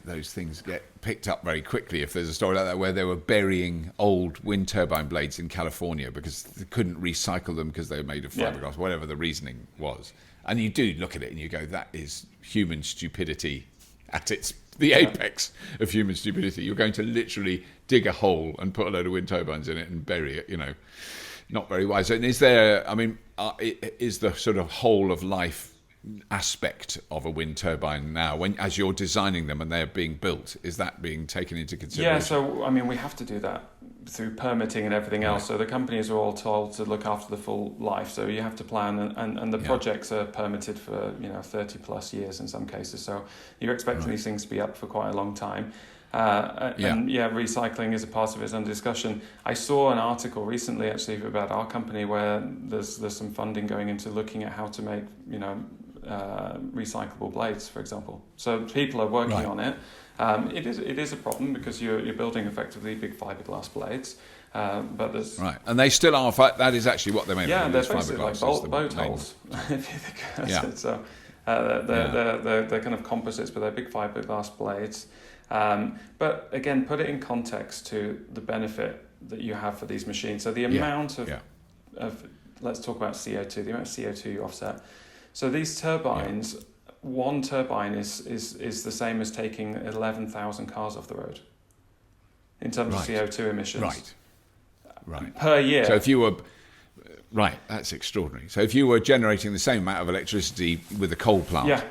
those things get picked up very quickly if there's a story like that where they were burying old wind turbine blades in California because they couldn't recycle them because they were made of fiberglass, whatever the reasoning was. And you do look at it and you go, that is human stupidity at the apex of human stupidity. You're going to literally dig a hole and put a load of wind turbines in it and bury it, Not very wise. And is there, is the sort of whole of life aspect of a wind turbine now, as you're designing them and they're being built, is that being taken into consideration? Yeah, so, we have to do that through permitting and everything else. So the companies are all told to look after the full life. So you have to plan, and the projects are permitted for, 30 plus years in some cases. So you're expecting these things to be up for quite a long time. And recycling is a part of it, under discussion. I saw an article recently actually about our company where there's some funding going into looking at how to make recyclable blades, for example. So people are working on it. It is a problem because you're building effectively big fiberglass blades. But there's and they still are. That is actually what they're made of. Yeah, they're basically like boat hulls. If you think about it. So they're kind of composites, but they're big fiberglass blades. But again, put it in context to the benefit that you have for these machines. So the amount of let's talk about CO2, the amount of CO2 you offset. So these turbines, one turbine is the same as taking 11,000 cars off the road in terms of CO2 emissions. Right. Per year. So if you were... Right, that's extraordinary. So if you were generating the same amount of electricity with a coal plant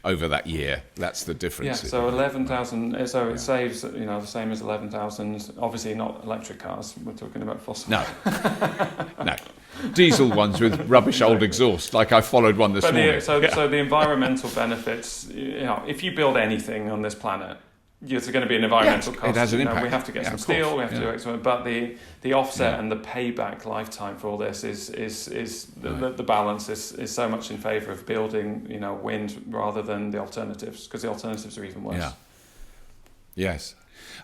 over that year, that's the difference. Yeah, so 11,000, so it saves, the same as 11,000, obviously not electric cars, we're talking about fossil. No. Diesel ones with rubbish old exhaust, like I followed one this morning. So the environmental benefits, if you build anything on this planet, there's going to be an environmental cost. It has an impact. We have to get some steel, we have to do X, but the offset and the payback lifetime for all this is the balance is so much in favour of building, wind rather than the alternatives, because the alternatives are even worse. Yeah. Yes.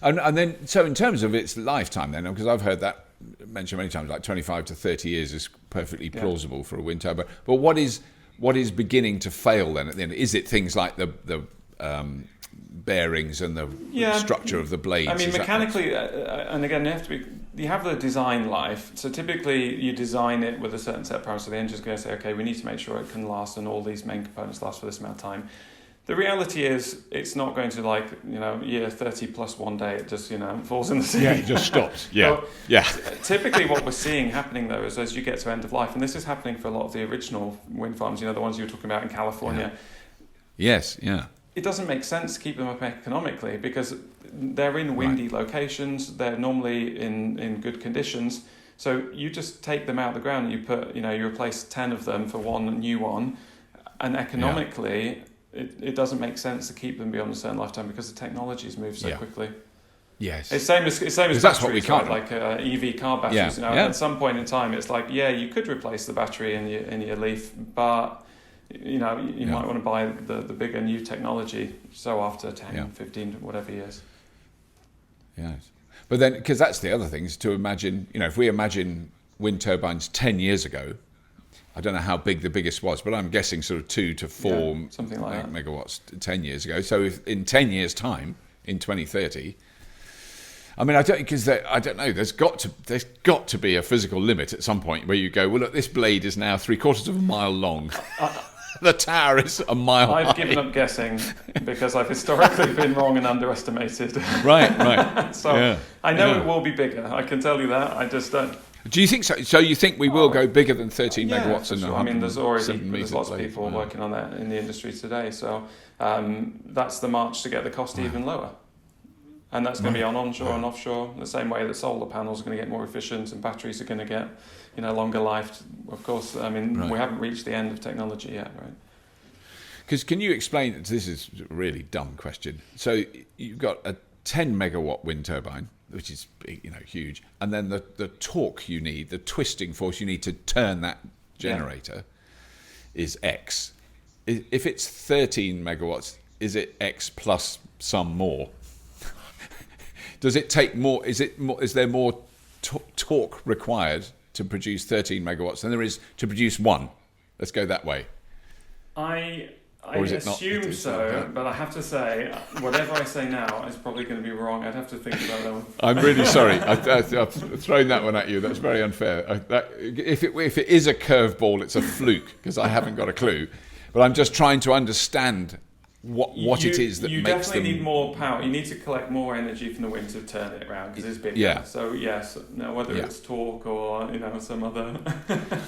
And then, so in terms of its lifetime then, because I've heard that mentioned many times, like 25 to 30 years is perfectly plausible for a wind turbine. But what is beginning to fail then at the end? Is it things like the bearings and the structure of the blades? Mechanically, and again, you have the design life. So typically you design it with a certain set of parameters. So the engine's going to say, okay, we need to make sure it can last and all these main components last for this amount of time. The reality is it's not going to year 30 plus one day, it just, falls in the sea. Yeah, it just stops. Typically what we're seeing happening though is as you get to end of life, and this is happening for a lot of the original wind farms, the ones you were talking about in California. Yes, yeah. It doesn't make sense to keep them up economically because they're in windy locations. They're normally in good conditions. So you just take them out of the ground and you put, you replace 10 of them for one new one. And economically, it doesn't make sense to keep them beyond a certain lifetime because the technologies move so quickly. Yes. It's same as batteries, that's what we can't like EV car batteries. At some point in time, it's like, you could replace the battery in your Leaf, but... you might want to buy the bigger new technology after 10, 15, whatever years. Yes. But then, because that's the other thing, is to imagine, if we imagine wind turbines 10 years ago, I don't know how big the biggest was, but I'm guessing sort of 2 to 4 something like that. megawatts 10 years ago. So if in 10 years' time, in 2030... I don't know. There's got to be a physical limit at some point where you go, well, look, this blade is now 3/4 of a mile long. The tower is a mile high. I've given up guessing because I've historically been wrong and underestimated. Right. So I know it will be bigger. I can tell you that. I just don't. Do you think so? So you think we will go bigger than 13 megawatts? For sure. There's lots of people working on that in the industry today. So that's the march to get the cost even lower. And that's going to be on onshore and offshore, the same way that solar panels are going to get more efficient and batteries are going to get, longer life. Of course, we haven't reached the end of technology yet, right? Because can you explain, this is a really dumb question. So you've got a 10 megawatt wind turbine, which is huge, and then the torque you need, the twisting force you need to turn that generator is X. If it's 13 megawatts, is it X plus some more? Does it take more? Is there more torque required to produce 13 megawatts than there is to produce one? Let's go that way. I Or is it not? assume It's so, not that. but I have to say, whatever I say now is probably going to be wrong. I'd have to think about that one. I'm really sorry. I've thrown that one at you. That's very unfair. If it is a curveball, it's a fluke because I haven't got a clue. But I'm just trying to understand what it is that you makes them. definitely need more power. You need to collect more energy from the wind to turn it around because it's bigger. Yeah. So yes, no, whether it's torque or some other.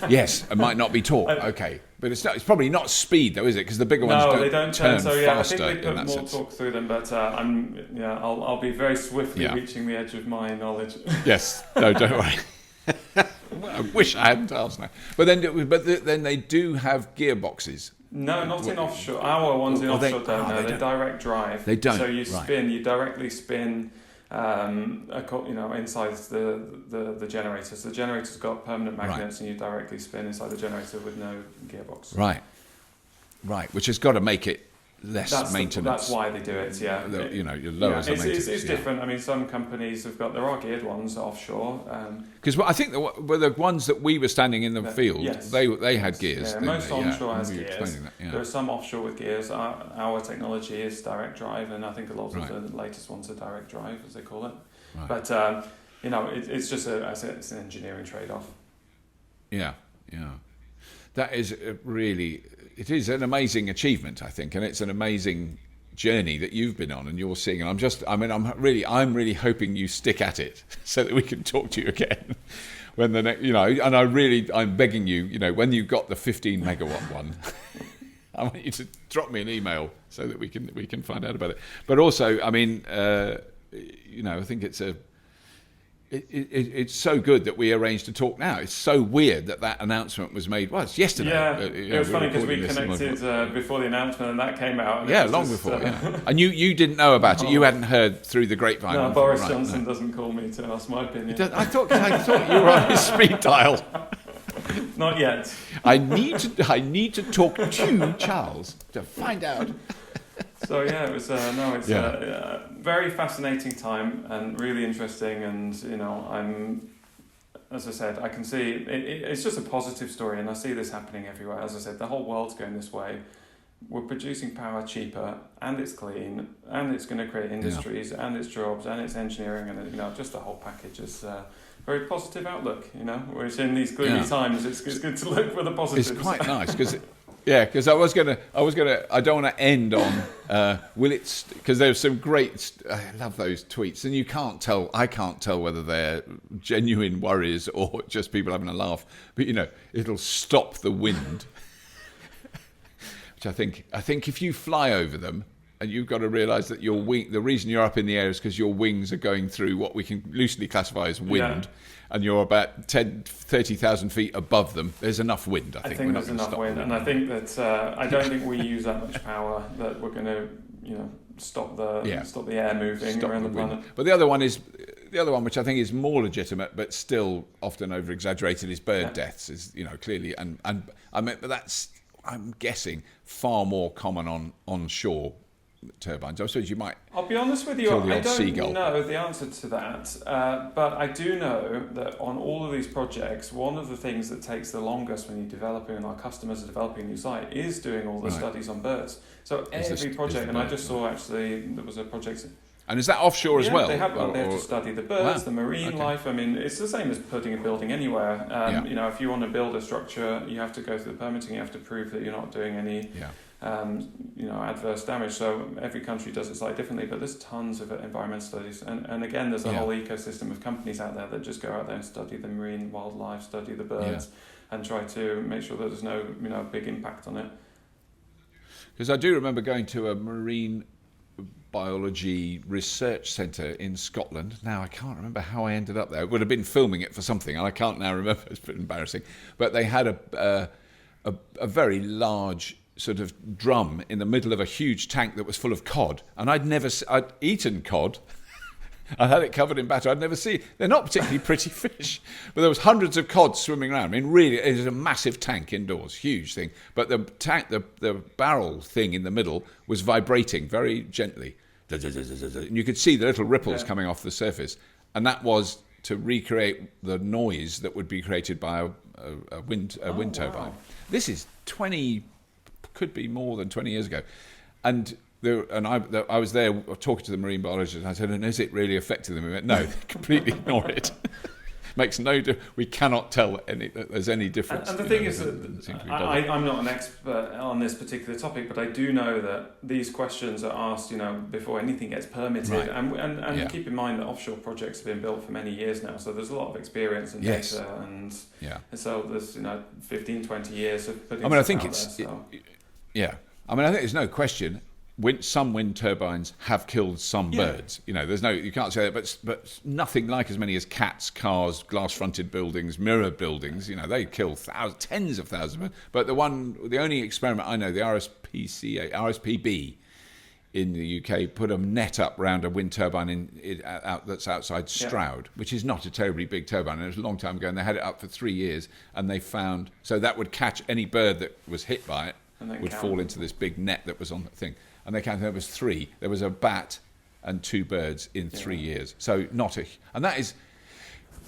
Yes, it might not be torque. Okay, but it's probably not speed though, is it? Because the bigger ones they don't turn. So yeah, I faster think they in put that more sense. torque through them. But I'll be very swiftly reaching the edge of my knowledge. Yes. No, don't worry. I wish I hadn't asked now. But then they do have gearboxes. No, not in offshore. Our ones in offshore don't. No, they direct drive. They don't. So you spin. You directly spin. Inside the generator. So the generator's got permanent magnets, and you directly spin inside the generator with no gearbox. Right. Which has got to make it less maintenance. That's why they do it. Yeah. You're lower maintenance. It's different. I mean, some companies have got there are geared ones offshore. Because I think the ones that we were standing in the field, they had gears. Yeah, most onshore has gears. That, There are some offshore with gears. Our technology is direct drive, and I think a lot of the latest ones are direct drive, as they call it. Right. But it's just it's an engineering trade-off. Yeah. That is it is an amazing achievement, I think, and it's an amazing journey that you've been on and you're seeing. And I'm really hoping you stick at it so that we can talk to you again when the next, and I'm begging you, when you've got the 15 megawatt one, I want you to drop me an email so that we can find out about it. But also, I mean, I think it's so good that we arranged to talk now. It's so weird that announcement was made. Well, it's yesterday. Yeah, it was funny because we connected before the announcement and that came out. And long before. And you didn't know about it. You hadn't heard through the grapevine. No, Boris Johnson doesn't call me to ask my opinion. I thought you were on his speed dial. Not yet. I need to talk to Charles to find out. So yeah, it was a very fascinating time and really interesting, and as I said, I can see it's just a positive story, and I see this happening everywhere. As I said, the whole world's going this way. We're producing power cheaper, and it's clean, and it's going to create industries, and it's jobs, and it's engineering, and just the whole package is very positive outlook. Which in these gloomy times, it's good to look for the positives. It's quite nice because. Yeah, because I don't want to end on because there's some great. I love those tweets, and I can't tell whether they're genuine worries or just people having a laugh. But it'll stop the wind, which I think if you fly over them, and you've got to realise that the reason you're up in the air is because your wings are going through what we can loosely classify as wind, and you're about 30,000 feet above them. There's enough wind, I think. There's enough wind, and I think that I don't think we use that much power that we're going to, stop the air moving around the planet. But the other one, which I think is more legitimate, but still often over exaggerated, is bird deaths. Is clearly, and I mean, but that's I'm guessing far more common on shore turbines. I suppose you might. I'll be honest with you, I don't seagull. know the answer to that, but I do know that on all of these projects, one of the things that takes the longest when you're developing and our customers are developing a new site is doing all the studies on birds. So every project, and I just saw actually there was a project. And is that offshore as well? They have to study the birds, the marine life. I mean, it's the same as putting a building anywhere. If you want to build a structure, you have to go through the permitting. You have to prove that you're not doing any. Adverse damage. So every country does it slightly differently, but there's tons of environmental studies, and again, there's a whole ecosystem of companies out there that just go out there and study the marine wildlife, study the birds, and try to make sure that there's no big impact on it. Because I do remember going to a marine biology research centre in Scotland. Now I can't remember how I ended up there. It would have been filming it for something, and I can't now remember. It's a bit embarrassing. But they had a very large sort of drum in the middle of a huge tank that was full of cod, and I'd eaten cod. I had it covered in batter. I'd never seen. They're not particularly pretty fish, but there was hundreds of cod swimming around. I mean, really, it was a massive tank indoors, huge thing. But the tank, the barrel thing in the middle was vibrating very gently, and you could see the little ripples coming off the surface, and that was to recreate the noise that would be created by a wind turbine. This is 20 could be more than 20 years ago. And I was there talking to the marine biologist, and I said, and is it really affecting them? He went, no, they completely ignore it. Makes no difference. We cannot tell that there's any difference. And the thing is that I'm not an expert on this particular topic, but I do know that these questions are asked, before anything gets permitted. Right. And keep in mind that offshore projects have been built for many years now, so there's a lot of experience and data, and so there's 15, 20 years of putting. I think it's I think there's no question. Some wind turbines have killed some birds. You can't say that, but nothing like as many as cats, cars, glass-fronted buildings, mirror buildings. They kill tens of thousands of birds. But the only experiment I know, the RSPB in the UK put a net up round a wind turbine that's outside Stroud, which is not a terribly big turbine. It was a long time ago, and they had it up for 3 years, and they found so that would catch any bird that was hit by it would fall into this big net that was on the thing. And they counted there was 3. There was a bat and 2 birds in 3 years. So and that is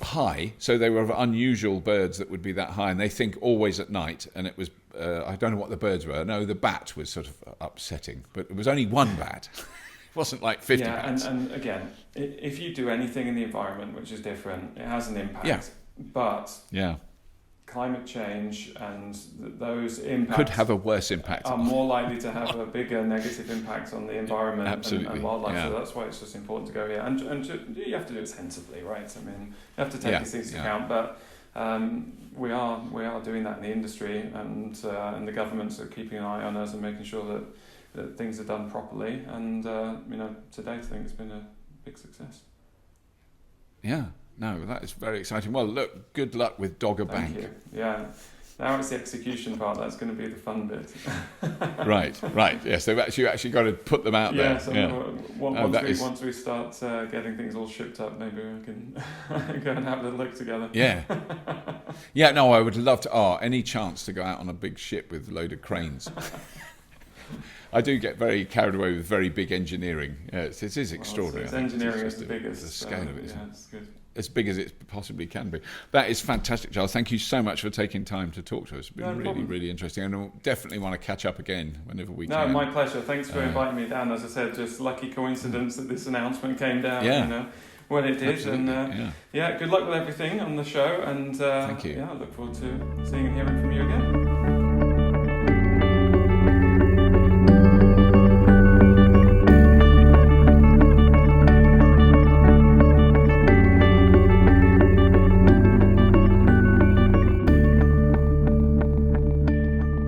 high. So they were unusual birds that would be that high. And they think always at night. And it was, I don't know what the birds were. No, the bat was sort of upsetting. But it was only one bat. It wasn't like 50 bats. And again, if you do anything in the environment which is different, it has an impact. Yeah. But climate change and those impacts could have a worse impact. Are more likely to have a bigger negative impact on the environment and wildlife. Yeah. So that's why it's just important to go here. And you have to do it sensibly, right? I mean, you have to take these things into account. But we are doing that in the industry, and the governments are keeping an eye on us and making sure that things are done properly. And to date, I think it's been a big success. Yeah. No, that is very exciting. Well, look, good luck with Dogger Bank. Thank you. Yeah. Now it's the execution part. That's going to be the fun bit. Right. Yes, they've actually got to put them out there. Once we start getting things all shipped up, maybe we can go and have a look together. Yeah. Yeah. No, I would love to. Any chance to go out on a big ship with a load of cranes. I do get very carried away with very big engineering. It is extraordinary. It's engineering is the biggest. The scale of it. Yeah, it's good. As big as it possibly can be. That is fantastic, Charles. Thank you so much for taking time to talk to us. It's been really interesting, and we'll definitely want to catch up again whenever we can. No, my pleasure. Thanks for inviting me down. As I said, just lucky coincidence that this announcement came down. When it did. Absolutely. And good luck with everything on the show. And thank you. I look forward to seeing and hearing from you again.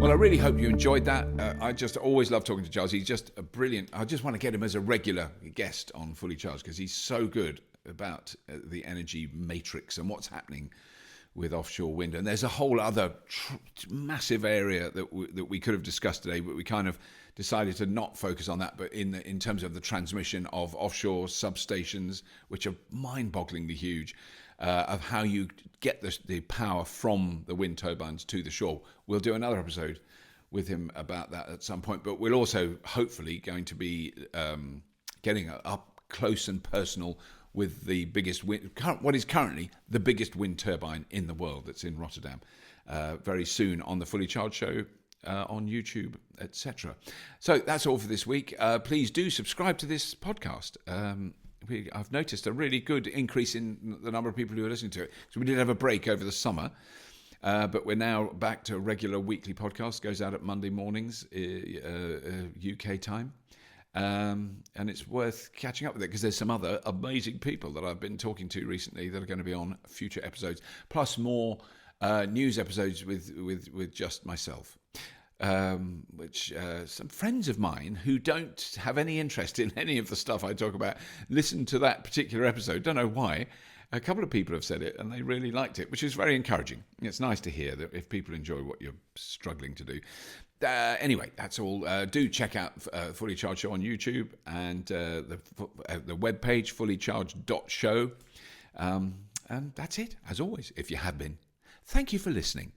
I really hope you enjoyed that. I just always love talking to Charles. He's just a brilliant. I just want to get him as a regular guest on Fully Charged because he's so good about the energy matrix and what's happening with offshore wind. And there's a whole other massive area that we could have discussed today, but we kind of decided to not focus on that. But in terms of the transmission of offshore substations, which are mind-bogglingly huge. Of how you get the power from the wind turbines to the shore. We'll do another episode with him about that at some point, but we're also hopefully going to be getting up close and personal with the biggest what is currently the biggest wind turbine in the world that's in Rotterdam very soon on the Fully Charged show on YouTube, etc. So that's all for this week. Please do subscribe to this podcast. I've noticed a really good increase in the number of people who are listening to it. So we did have a break over the summer, but we're now back to a regular weekly podcast. Goes out at Monday mornings, UK time. And it's worth catching up with it because there's some other amazing people that I've been talking to recently that are going to be on future episodes, plus more news episodes with just myself. Which some friends of mine who don't have any interest in any of the stuff I talk about listened to that particular episode. Don't know why. A couple of people have said it and they really liked it, which is very encouraging. It's nice to hear that if people enjoy what you're struggling to do. Anyway, that's all. Do check out Fully Charged Show on YouTube and the webpage fullycharged.show. And that's it, as always, if you have been. Thank you for listening.